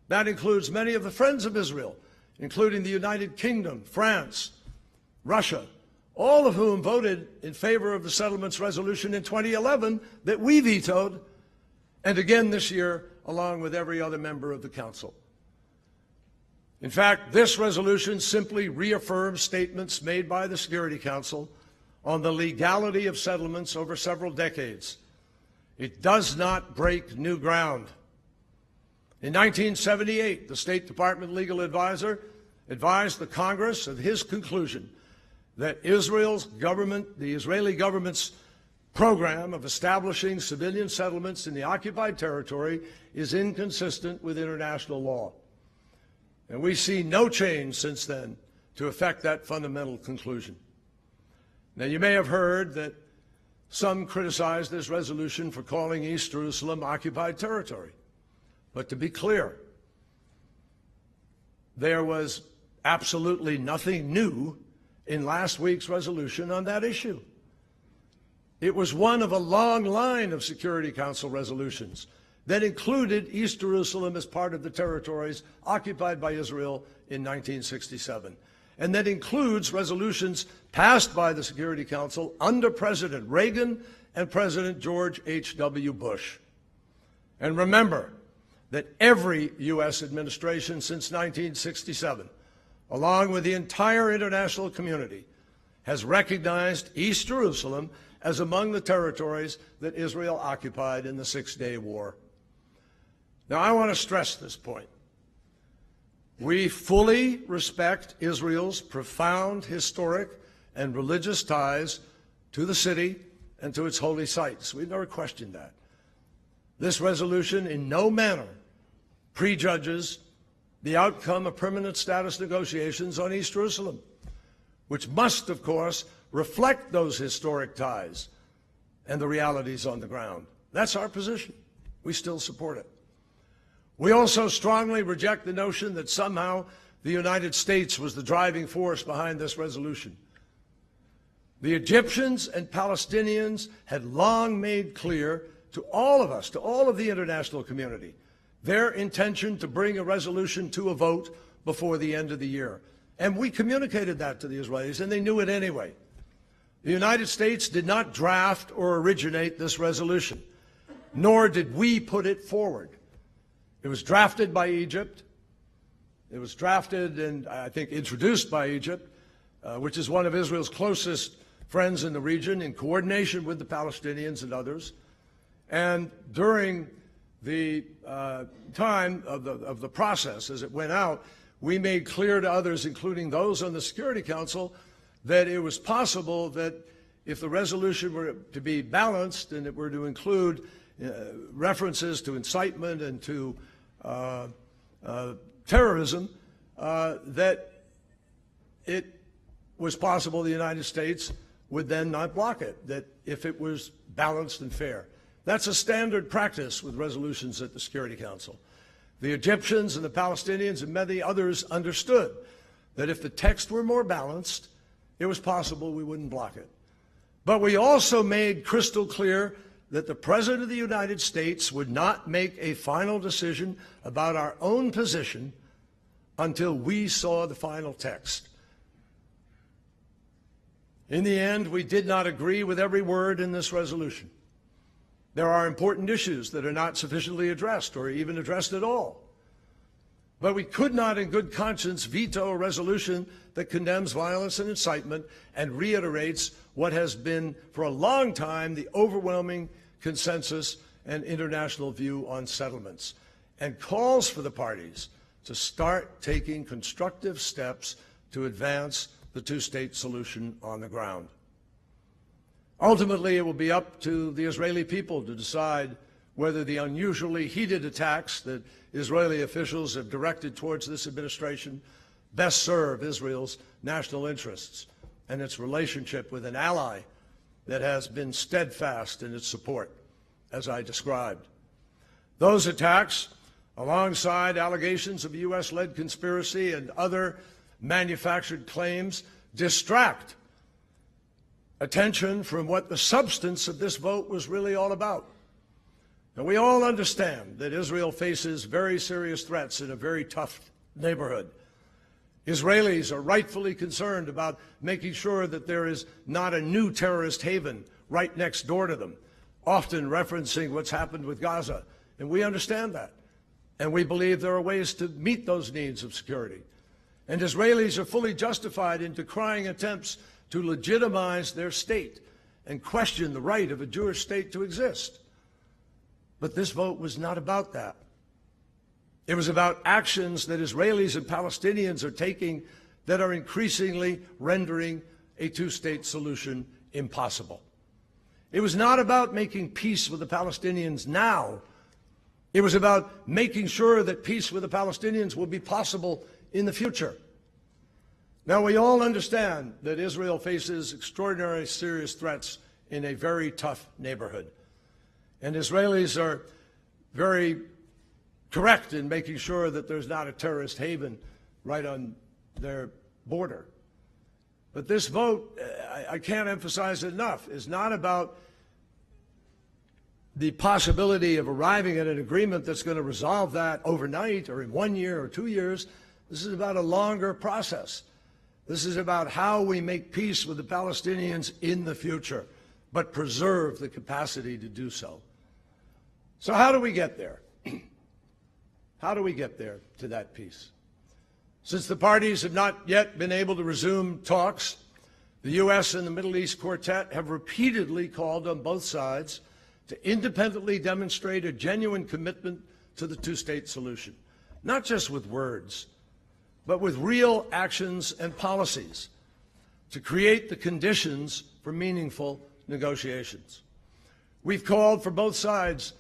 That includes many of the friends of Israel, including the United Kingdom, France, Russia, all of whom voted in favor of the settlements resolution in 2011 that we vetoed, and again this year, along with every other member of the Council. In fact, this resolution simply reaffirms statements made by the Security Council on the legality of settlements over several decades. It does not break new ground. In 1978, the State Department legal advisor advised the Congress of his conclusion that Israel's government, the Israeli government's program of establishing civilian settlements in the occupied territory is inconsistent with international law. And we see no change since then to affect that fundamental conclusion. Now, you may have heard that Some criticize this resolution for calling East Jerusalem occupied territory. But to be clear, there was absolutely nothing new in last week's resolution on that issue. It was one of a long line of Security Council resolutions that included East Jerusalem as part of the territories occupied by Israel in 1967, and that includes resolutions passed by the Security Council under President Reagan and President George H.W. Bush. And remember that every U.S. administration since 1967, along with the entire international community, has recognized East Jerusalem as among the territories that Israel occupied in the Six-Day War. Now, I want to stress this point. We fully respect Israel's profound historic and religious ties to the city and to its holy sites. We've never questioned that. This resolution in no manner prejudges the outcome of permanent status negotiations on East Jerusalem, which must, of course, reflect those historic ties and the realities on the ground. That's our position. We still support it. We also strongly reject the notion that somehow the United States was the driving force behind this resolution. The Egyptians and Palestinians had long made clear to all of us, to all of the international community, their intention to bring a resolution to a vote before the end of the year. And we communicated that to the Israelis, and they knew it anyway. The United States did not draft or originate this resolution, nor did we put it forward. It was drafted by Egypt. It was drafted and, I think, introduced by Egypt, which is one of Israel's closest friends in the region, in coordination with the Palestinians and others. And during the time of the process, as it went out, we made clear to others, including those on the Security Council, that it was possible that if the resolution were to be balanced and it were to include references to incitement and to terrorism, that it was possible the United States would then not block it, that if it was balanced and fair. That's a standard practice with resolutions at the Security Council. The Egyptians and the Palestinians and many others understood that if the text were more balanced, it was possible we wouldn't block it. But we also made crystal clear that the President of the United States would not make a final decision about our own position until we saw the final text. In the end, we did not agree with every word in this resolution. There are important issues that are not sufficiently addressed or even addressed at all. But we could not in good conscience veto a resolution that condemns violence and incitement and reiterates what has been for a long time the overwhelming consensus and international view on settlements, and calls for the parties to start taking constructive steps to advance the two-state solution on the ground. Ultimately, it will be up to the Israeli people to decide whether the unusually heated attacks that Israeli officials have directed towards this administration best serve Israel's national interests and its relationship with an ally that has been steadfast in its support, as I described. Those attacks, alongside allegations of U.S.-led conspiracy and other manufactured claims, distract attention from what the substance of this vote was really all about. Now, we all understand that Israel faces very serious threats in a very tough neighborhood. Israelis are rightfully concerned about making sure that there is not a new terrorist haven right next door to them, often referencing what's happened with Gaza. And we understand that. And we believe there are ways to meet those needs of security. And Israelis are fully justified in decrying attempts to legitimize their state and question the right of a Jewish state to exist. But this vote was not about that. It was about actions that Israelis and Palestinians are taking that are increasingly rendering a two-state solution impossible. It was not about making peace with the Palestinians now. It was about making sure that peace with the Palestinians will be possible in the future. Now, we all understand that Israel faces extraordinarily serious threats in a very tough neighborhood. And Israelis are very correct in making sure that there's not a terrorist haven right on their border. But this vote, I can't emphasize it enough, is not about the possibility of arriving at an agreement that's going to resolve that overnight or in 1 year or 2 years. This is about a longer process. This is about how we make peace with the Palestinians in the future, but preserve the capacity to do so. So how do we get there? How do we get there to that peace? Since the parties have not yet been able to resume talks, the U.S. and the Middle East Quartet have repeatedly called on both sides to independently demonstrate a genuine commitment to the two-state solution, not just with words, but with real actions and policies to create the conditions for meaningful negotiations. We've called for both sides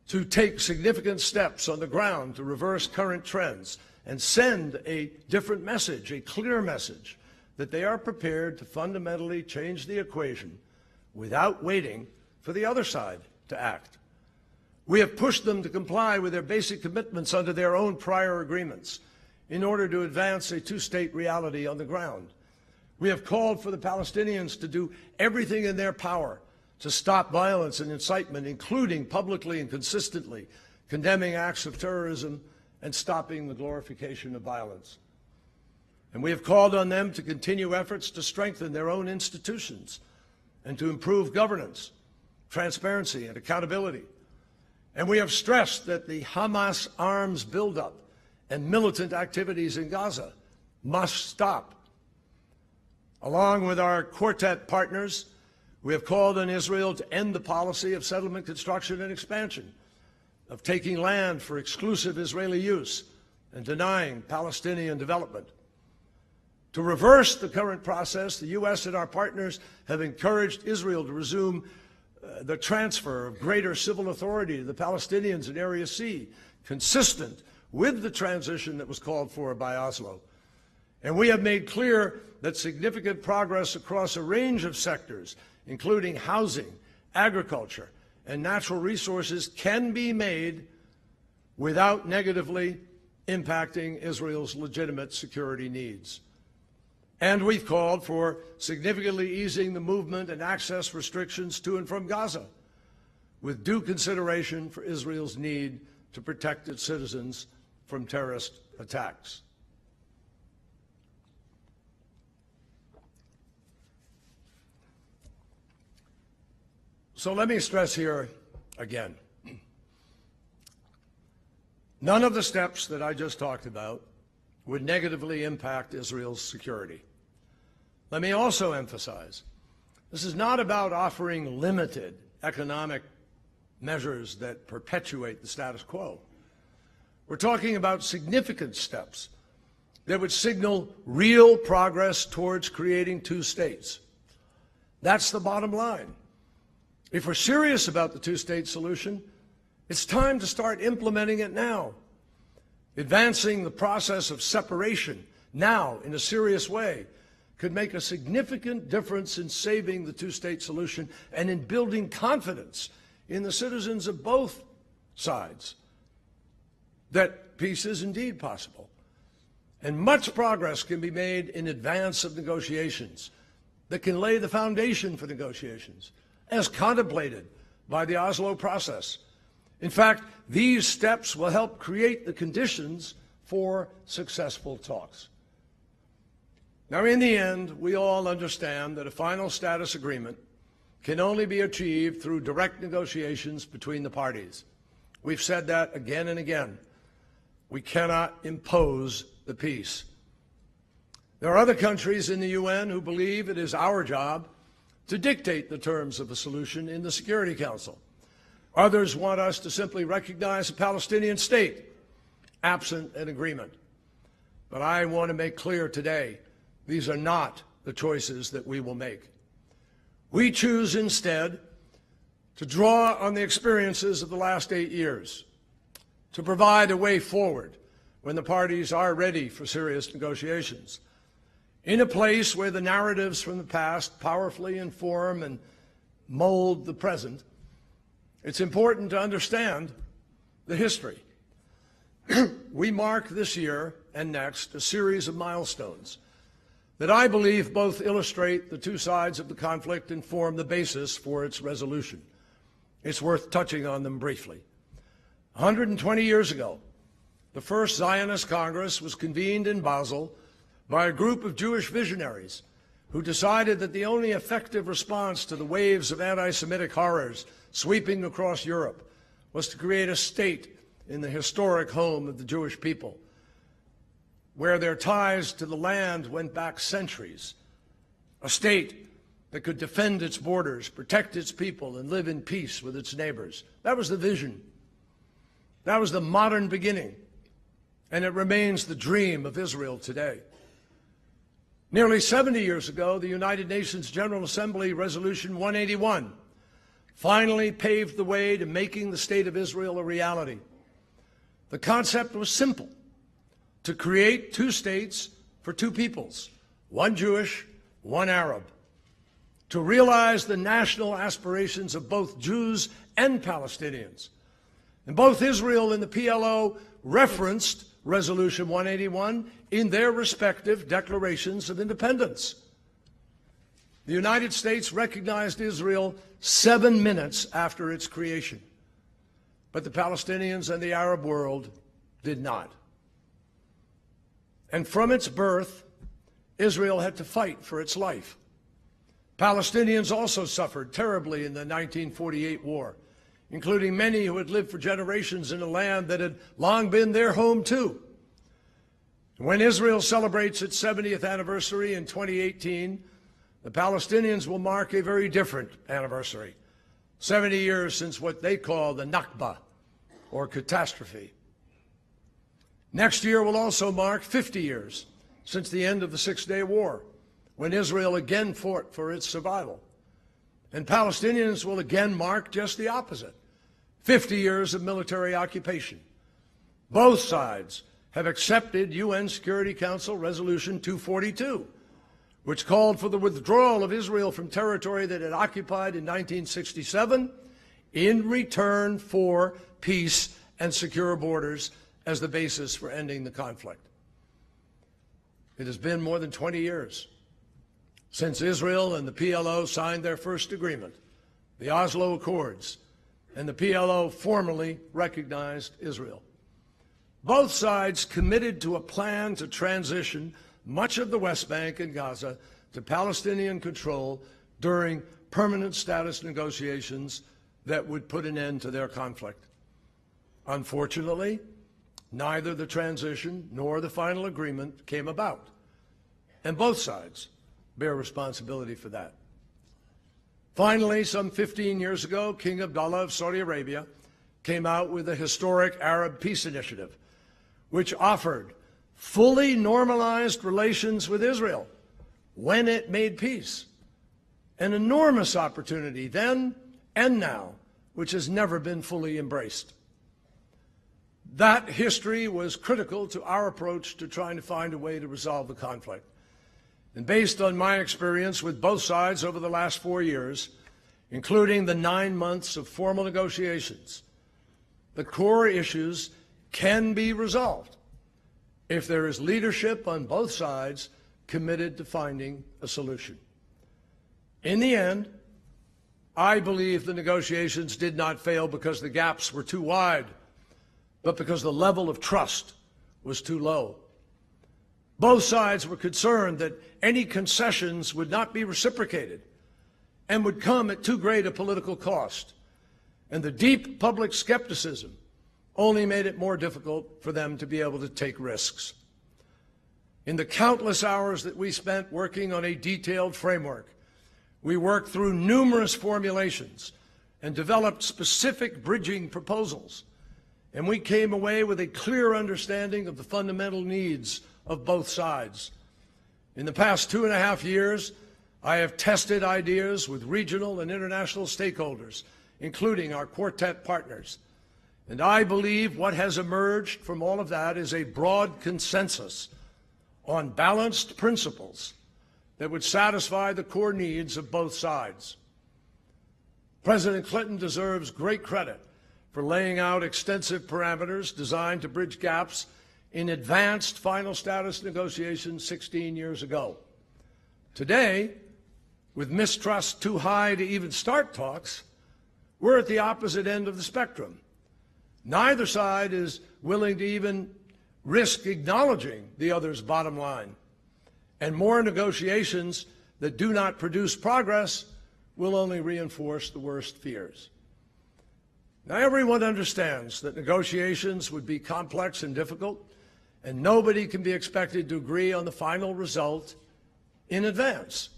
to take significant steps on the ground to reverse current trends and send a different message, a clear message, that they are prepared to fundamentally change the equation without waiting for the other side to act. We have pushed them to comply with their basic commitments under their own prior agreements in order to advance a two-state reality on the ground. We have called for the Palestinians to do everything in their power to stop violence and incitement, including publicly and consistently condemning acts of terrorism and stopping the glorification of violence. And we have called on them to continue efforts to strengthen their own institutions and to improve governance, transparency, and accountability. And we have stressed that the Hamas arms buildup and militant activities in Gaza must stop. Along with our quartet partners, we have called on Israel to end the policy of settlement construction and expansion, of taking land for exclusive Israeli use and denying Palestinian development. To reverse the current process, the U.S. and our partners have encouraged Israel to resume the transfer of greater civil authority to the Palestinians in Area C, consistent with the transition that was called for by Oslo. And we have made clear that significant progress across a range of sectors, including housing, agriculture, and natural resources, can be made without negatively impacting Israel's legitimate security needs. And we've called for significantly easing the movement and access restrictions to and from Gaza, with due consideration for Israel's need to protect its citizens from terrorist attacks. So let me stress here again, none of the steps that I just talked about would negatively impact Israel's security. Let me also emphasize, this is not about offering limited economic measures that perpetuate the status quo. We're talking about significant steps that would signal real progress towards creating two states. That's the bottom line. If we're serious about the two-state solution, it's time to start implementing it now. Advancing the process of separation now in a serious way could make a significant difference in saving the two-state solution and in building confidence in the citizens of both sides that peace is indeed possible. And much progress can be made in advance of negotiations that can lay the foundation for negotiations, as contemplated by the Oslo process. In fact, these steps will help create the conditions for successful talks. Now, in the end, we all understand that a final status agreement can only be achieved through direct negotiations between the parties. We've said that again and again. We cannot impose the peace. There are other countries in the UN who believe it is our job to dictate the terms of a solution in the Security Council. Others want us to simply recognize a Palestinian state, absent an agreement. But I want to make clear today, these are not the choices that we will make. We choose instead to draw on the experiences of the last 8 years, to provide a way forward when the parties are ready for serious negotiations, in a place where the narratives from the past powerfully inform and mold the present, it's important to understand the history. We mark this year and next a series of milestones that I believe both illustrate the two sides of the conflict and form the basis for its resolution. It's worth touching on them briefly. 120 years ago, the first Zionist Congress was convened in Basel by a group of Jewish visionaries who decided that the only effective response to the waves of anti-Semitic horrors sweeping across Europe was to create a state in the historic home of the Jewish people, where their ties to the land went back centuries, a state that could defend its borders, protect its people, and live in peace with its neighbors. That was the vision. That was the modern beginning, and it remains the dream of Israel today. Nearly 70 years ago, the United Nations General Assembly Resolution 181 finally paved the way to making the State of Israel a reality. The concept was simple: to create two states for two peoples, one Jewish, one Arab, to realize the national aspirations of both Jews and Palestinians. And both Israel and the PLO referenced Resolution 181 in their respective declarations of independence. The United States recognized Israel 7 minutes after its creation, but the Palestinians and the Arab world did not. And from its birth, Israel had to fight for its life. Palestinians also suffered terribly in the 1948 war, including many who had lived for generations in a land that had long been their home too. When Israel celebrates its 70th anniversary in 2018, the Palestinians will mark a very different anniversary, 70 years since what they call the Nakba, or catastrophe. Next year will also mark 50 years since the end of the Six-Day War, when Israel again fought for its survival. And Palestinians will again mark just the opposite, 50 years of military occupation. Both sides have accepted UN Security Council Resolution 242, which called for the withdrawal of Israel from territory that it occupied in 1967 in return for peace and secure borders as the basis for ending the conflict. It has been more than 20 years since Israel and the PLO signed their first agreement, the Oslo Accords, and the PLO formally recognized Israel. Both sides committed to a plan to transition much of the West Bank and Gaza to Palestinian control during permanent status negotiations that would put an end to their conflict. Unfortunately, neither the transition nor the final agreement came about, and both sides bear responsibility for that. Finally, some 15 years ago, King Abdullah of Saudi Arabia came out with a historic Arab peace initiative, which offered fully normalized relations with Israel when it made peace. An enormous opportunity then and now, which has never been fully embraced. That history was critical to our approach to trying to find a way to resolve the conflict. And based on my experience with both sides over the last 4 years, including the 9 months of formal negotiations, the core issues can be resolved if there is leadership on both sides committed to finding a solution. In the end, I believe the negotiations did not fail because the gaps were too wide, but because the level of trust was too low. Both sides were concerned that any concessions would not be reciprocated and would come at too great a political cost. And the deep public skepticism only made it more difficult for them to be able to take risks. In the countless hours that we spent working on a detailed framework, we worked through numerous formulations and developed specific bridging proposals. And we came away with a clear understanding of the fundamental needs of both sides. In the past 2.5 years, I have tested ideas with regional and international stakeholders, including our quartet partners. And I believe what has emerged from all of that is a broad consensus on balanced principles that would satisfy the core needs of both sides. President Clinton deserves great credit for laying out extensive parameters designed to bridge gaps in advanced final status negotiations 16 years ago. Today, with mistrust too high to even start talks, we're at the opposite end of the spectrum. Neither side is willing to even risk acknowledging the other's bottom line. And more negotiations that do not produce progress will only reinforce the worst fears. Now, everyone understands that negotiations would be complex and difficult, and nobody can be expected to agree on the final result in advance.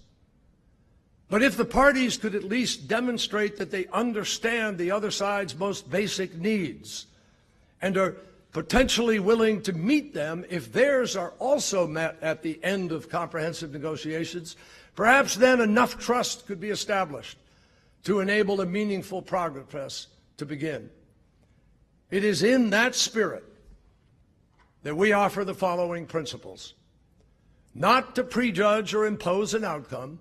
But if the parties could at least demonstrate that they understand the other side's most basic needs and are potentially willing to meet them if theirs are also met at the end of comprehensive negotiations, perhaps then enough trust could be established to enable a meaningful progress to begin. It is in that spirit that we offer the following principles: not to prejudge or impose an outcome,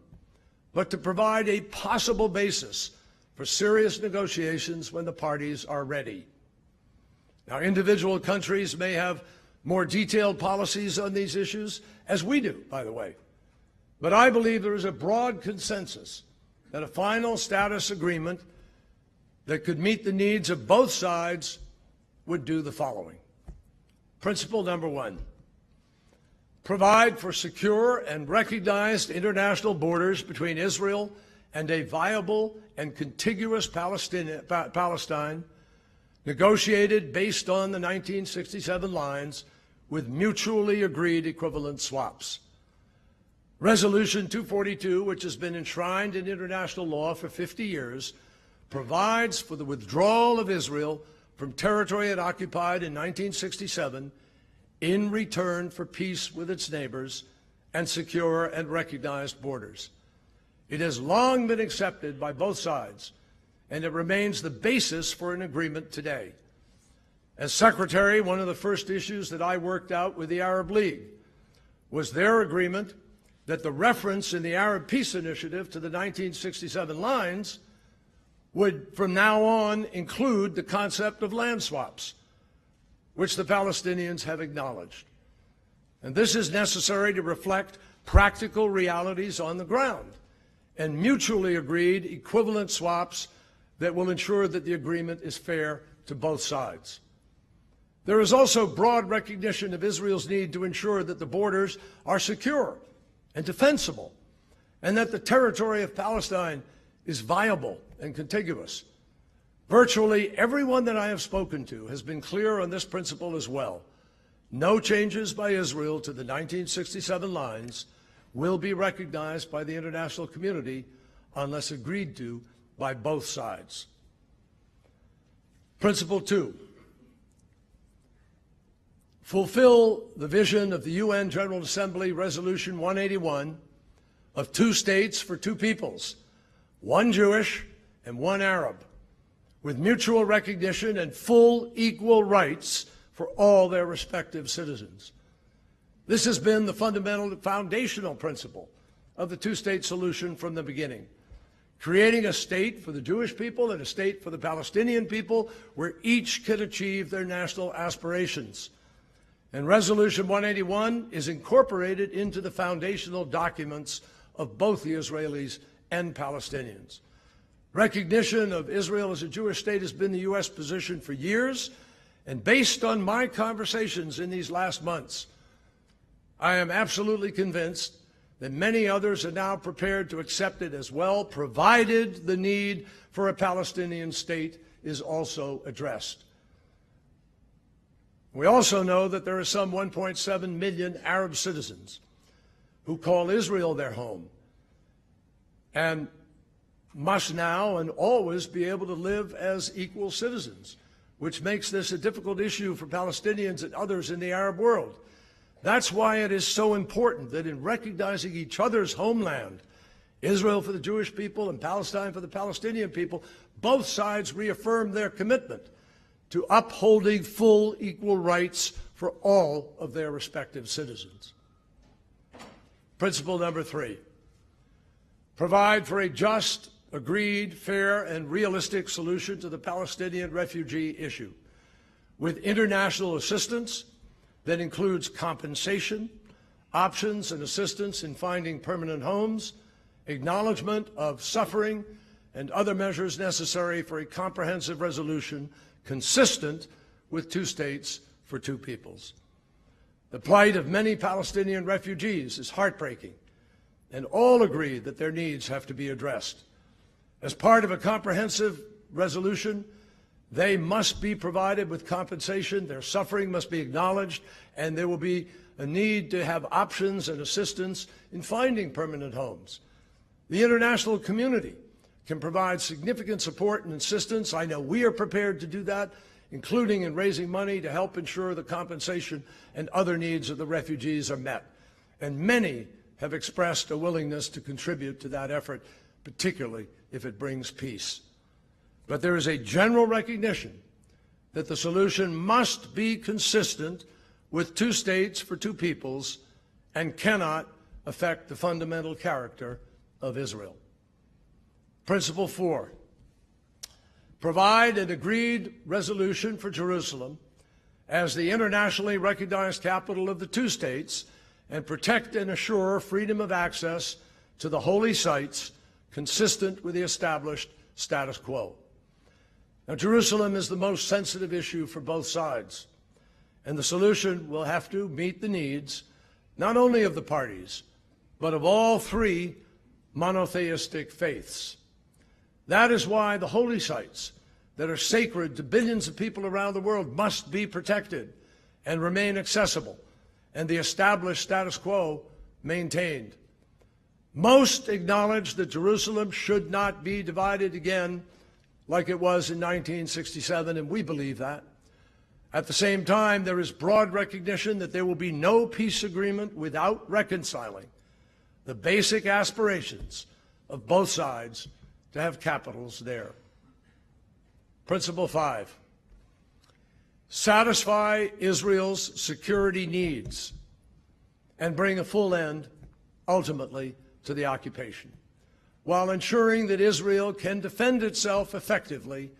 but to provide a possible basis for serious negotiations when the parties are ready. Now, individual countries may have more detailed policies on these issues, as we do, by the way. But I believe there is a broad consensus that a final status agreement that could meet the needs of both sides would do the following. Principle number one: provide for secure and recognized international borders between Israel and a viable and contiguous Palestine, negotiated based on the 1967 lines with mutually agreed equivalent swaps. Resolution 242, which has been enshrined in international law for 50 years, provides for the withdrawal of Israel from territory it occupied in 1967 in return for peace with its neighbors and secure and recognized borders. It has long been accepted by both sides, and it remains the basis for an agreement today. As Secretary, one of the first issues that I worked out with the Arab League was their agreement that the reference in the Arab Peace Initiative to the 1967 lines would from now on include the concept of land swaps, which the Palestinians have acknowledged. And this is necessary to reflect practical realities on the ground and mutually agreed equivalent swaps that will ensure that the agreement is fair to both sides. There is also broad recognition of Israel's need to ensure that the borders are secure and defensible, and that the territory of Palestine is viable and contiguous. Virtually everyone that I have spoken to has been clear on this principle as well. No changes by Israel to the 1967 lines will be recognized by the international community unless agreed to by both sides. Principle two: fulfill the vision of the UN General Assembly Resolution 181 of 2 states for 2 peoples, one Jewish and one Arab, with mutual recognition and full equal rights for all their respective citizens. This has been the fundamental, foundational principle of the 2-state solution from the beginning, creating a state for the Jewish people and a state for the Palestinian people where each can achieve their national aspirations. And Resolution 181 is incorporated into the foundational documents of both the Israelis and Palestinians. Recognition of Israel as a Jewish state has been the U.S. position for years, and based on my conversations in these last months, I am absolutely convinced that many others are now prepared to accept it as well, provided the need for a Palestinian state is also addressed. We also know that there are some 1.7 million Arab citizens who call Israel their home and must now and always be able to live as equal citizens, which makes this a difficult issue for Palestinians and others in the Arab world. That's why it is so important that in recognizing each other's homeland, Israel for the Jewish people and Palestine for the Palestinian people, both sides reaffirm their commitment to upholding full equal rights for all of their respective citizens. Principle number 3, provide for a just agreed, fair, and realistic solution to the Palestinian refugee issue, with international assistance that includes compensation, options and assistance in finding permanent homes, acknowledgement of suffering, and other measures necessary for a comprehensive resolution consistent with two states for two peoples. The plight of many Palestinian refugees is heartbreaking, and all agree that their needs have to be addressed. As part of a comprehensive resolution, they must be provided with compensation, their suffering must be acknowledged, and there will be a need to have options and assistance in finding permanent homes. The international community can provide significant support and assistance. I know we are prepared to do that, including in raising money to help ensure the compensation and other needs of the refugees are met. And many have expressed a willingness to contribute to that effort, particularly if it brings peace. But there is a general recognition that the solution must be consistent with two states for two peoples and cannot affect the fundamental character of Israel. Principle 4, provide an agreed resolution for Jerusalem as the internationally recognized capital of the two states and protect and assure freedom of access to the holy sites consistent with the established status quo. Now, Jerusalem is the most sensitive issue for both sides, and the solution will have to meet the needs not only of the parties, but of all three monotheistic faiths. That is why the holy sites that are sacred to billions of people around the world must be protected and remain accessible, and the established status quo maintained. Most acknowledge that Jerusalem should not be divided again like it was in 1967, and we believe that. At the same time, there is broad recognition that there will be no peace agreement without reconciling the basic aspirations of both sides to have capitals there. Principle 5, satisfy Israel's security needs and bring a full end, ultimately, to the occupation, while ensuring that Israel can defend itself effectively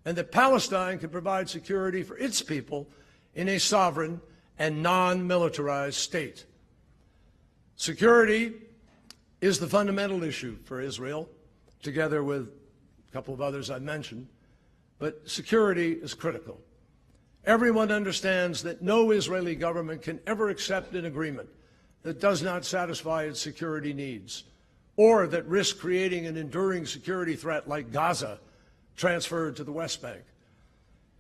and that Palestine can provide security for its people in a sovereign and non-militarized state. Security is the fundamental issue for Israel, together with a couple of others I mentioned, but security is critical. Everyone understands that no Israeli government can ever accept an agreement that does not satisfy its security needs, or that risks creating an enduring security threat like Gaza transferred to the West Bank.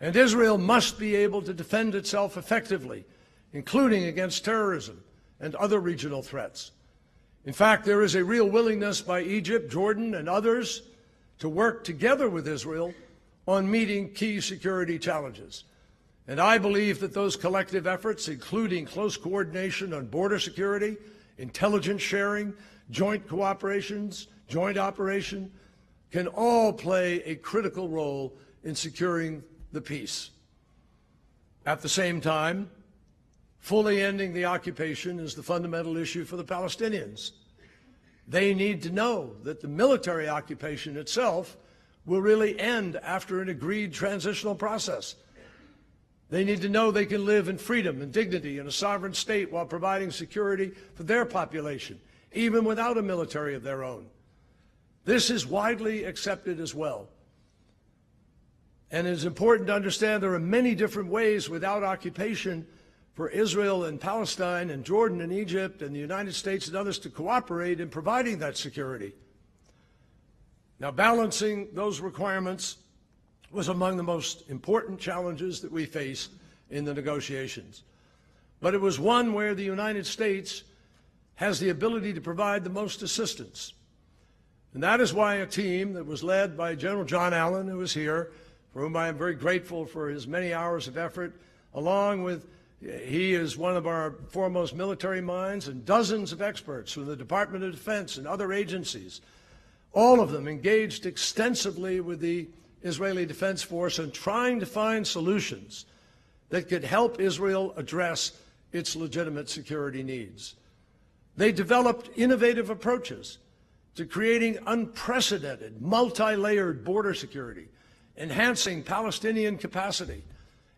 And Israel must be able to defend itself effectively, including against terrorism and other regional threats. In fact, there is a real willingness by Egypt, Jordan, and others to work together with Israel on meeting key security challenges. And I believe that those collective efforts, including close coordination on border security, intelligence sharing, joint cooperations, joint operation, can all play a critical role in securing the peace. At the same time, fully ending the occupation is the fundamental issue for the Palestinians. They need to know that the military occupation itself will really end after an agreed transitional process. They need to know they can live in freedom and dignity in a sovereign state while providing security for their population, even without a military of their own. This is widely accepted as well. And it is important to understand there are many different ways without occupation for Israel and Palestine and Jordan and Egypt and the United States and others to cooperate in providing that security. Now, balancing those requirements was among the most important challenges that we faced in the negotiations. But it was one where the United States has the ability to provide the most assistance. And that is why a team that was led by General John Allen, who is here, for whom I am very grateful for his many hours of effort, along with, he is one of our foremost military minds, and dozens of experts from the Department of Defense and other agencies, all of them engaged extensively with the Israeli Defense Force in trying to find solutions that could help Israel address its legitimate security needs. They developed innovative approaches to creating unprecedented, multi-layered border security, enhancing Palestinian capacity,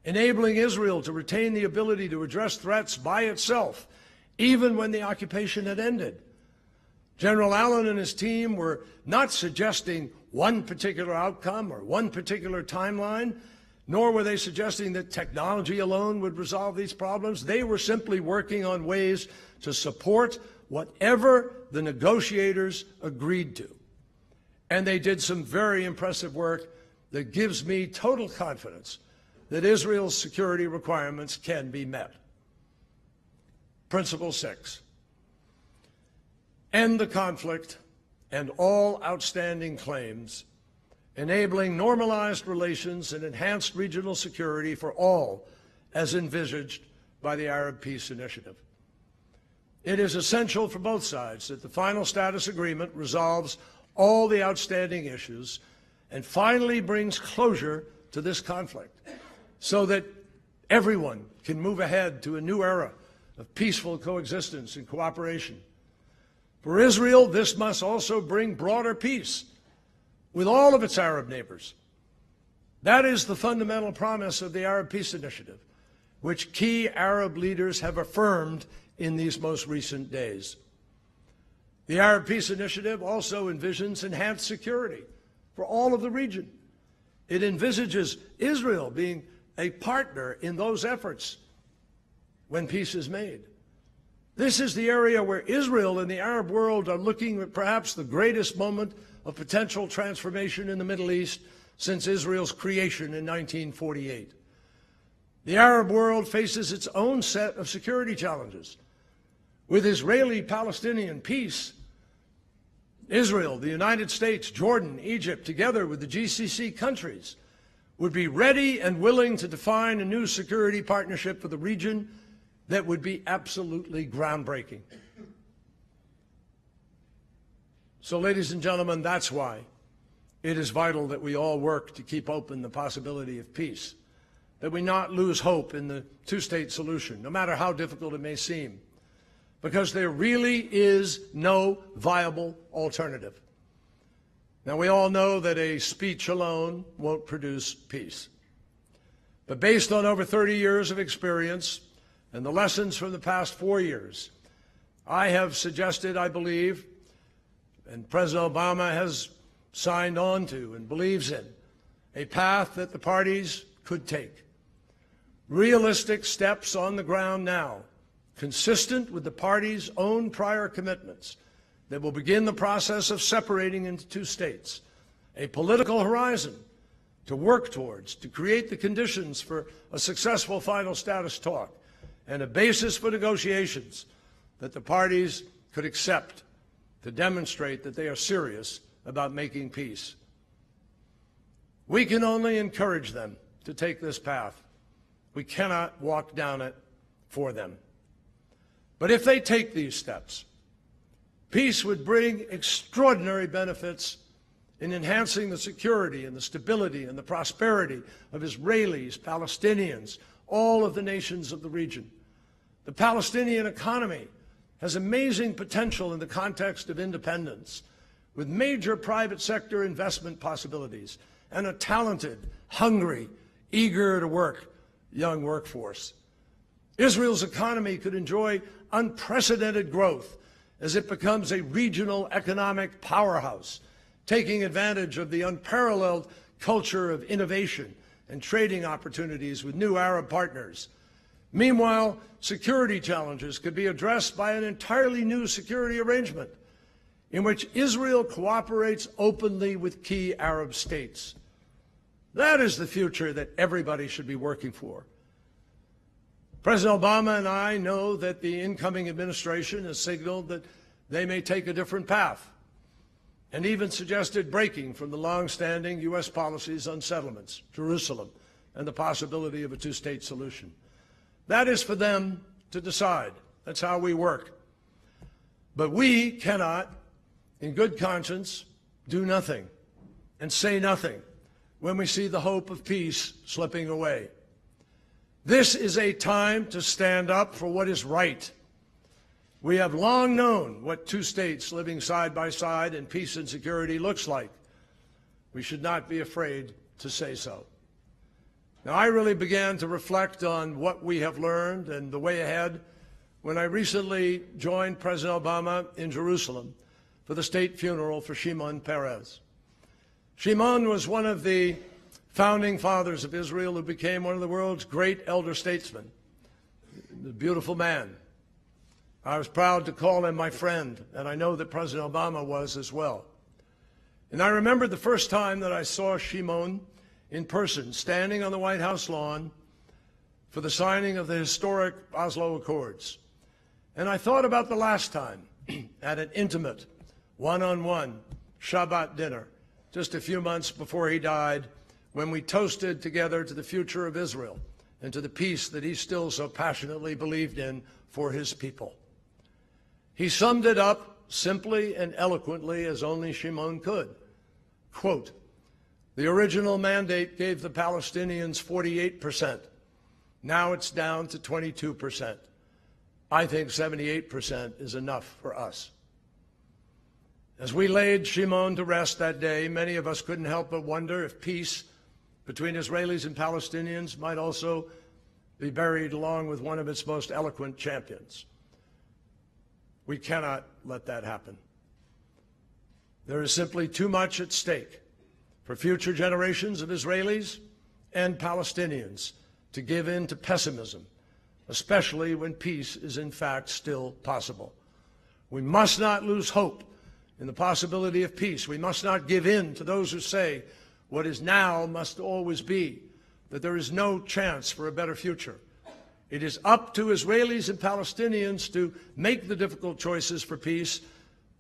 enabling Israel to retain the ability to address threats by itself, even when the occupation had ended. General Allen and his team were not suggesting one particular outcome or one particular timeline, nor were they suggesting that technology alone would resolve these problems. They were simply working on ways to support whatever the negotiators agreed to. And they did some very impressive work that gives me total confidence that Israel's security requirements can be met. Principle 6. End the conflict and all outstanding claims, enabling normalized relations and enhanced regional security for all, as envisaged by the Arab Peace Initiative. It is essential for both sides that the final status agreement resolves all the outstanding issues and finally brings closure to this conflict so that everyone can move ahead to a new era of peaceful coexistence and cooperation. For Israel, this must also bring broader peace with all of its Arab neighbors. That is the fundamental promise of the Arab Peace Initiative, which key Arab leaders have affirmed in these most recent days. The Arab Peace Initiative also envisions enhanced security for all of the region. It envisages Israel being a partner in those efforts when peace is made. This is the area where Israel and the Arab world are looking at perhaps the greatest moment of potential transformation in the Middle East since Israel's creation in 1948. The Arab world faces its own set of security challenges. With Israeli-Palestinian peace, Israel, the United States, Jordan, Egypt, together with the GCC countries, would be ready and willing to define a new security partnership for the region that would be absolutely groundbreaking. So, ladies and gentlemen, that's why it is vital that we all work to keep open the possibility of peace, that we not lose hope in the two-state solution, no matter how difficult it may seem, because there really is no viable alternative. Now, we all know that a speech alone won't produce peace. But based on over 30 years of experience and the lessons from the past 4 years, I have suggested, I believe, and President Obama has signed on to and believes in, a path that the parties could take. Realistic steps on the ground now, consistent with the parties' own prior commitments, that will begin the process of separating into two states, a political horizon to work towards, to create the conditions for a successful final status talk, and a basis for negotiations that the parties could accept to demonstrate that they are serious about making peace. We can only encourage them to take this path. We cannot walk down it for them. But if they take these steps, peace would bring extraordinary benefits in enhancing the security and the stability and the prosperity of Israelis, Palestinians, all of the nations of the region. The Palestinian economy has amazing potential in the context of independence, with major private sector investment possibilities and a talented, hungry, eager to work young workforce. Israel's economy could enjoy unprecedented growth as it becomes a regional economic powerhouse, taking advantage of the unparalleled culture of innovation and trading opportunities with new Arab partners. Meanwhile, security challenges could be addressed by an entirely new security arrangement in which Israel cooperates openly with key Arab states. That is the future that everybody should be working for. President Obama and I know that the incoming administration has signaled that they may take a different path, and even suggested breaking from the long-standing U.S. policies on settlements, Jerusalem, and the possibility of a two-state solution. That is for them to decide. That's how we work. But we cannot, in good conscience, do nothing and say nothing when we see the hope of peace slipping away. This is a time to stand up for what is right. We have long known what two states living side by side in peace and security looks like. We should not be afraid to say so. Now, I really began to reflect on what we have learned and the way ahead when I recently joined President Obama in Jerusalem for the state funeral for Shimon Peres. Shimon was one of the founding fathers of Israel who became one of the world's great elder statesmen. A beautiful man. I was proud to call him my friend, and I know that President Obama was as well. And I remember the first time that I saw Shimon in person, standing on the White House lawn for the signing of the historic Oslo Accords. And I thought about the last time at an intimate, one-on-one Shabbat dinner, just a few months before he died, when we toasted together to the future of Israel and to the peace that he still so passionately believed in for his people. He summed it up simply and eloquently as only Shimon could. Quote, "The original mandate gave the Palestinians 48%. Now it's down to 22%. I think 78% is enough for us." As we laid Shimon to rest that day, many of us couldn't help but wonder if peace between Israelis and Palestinians might also be buried along with one of its most eloquent champions. We cannot let that happen. There is simply too much at stake for future generations of Israelis and Palestinians to give in to pessimism, especially when peace is in fact still possible. We must not lose hope in the possibility of peace. We must not give in to those who say what is now must always be, that there is no chance for a better future. It is up to Israelis and Palestinians to make the difficult choices for peace,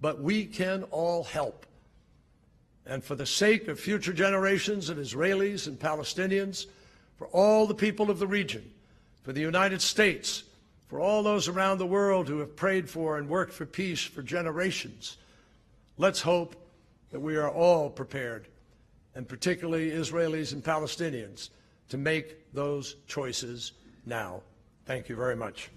but we can all help. And for the sake of future generations of Israelis and Palestinians, for all the people of the region, for the United States, for all those around the world who have prayed for and worked for peace for generations, let's hope that we are all prepared, and particularly Israelis and Palestinians, to make those choices now. Thank you very much.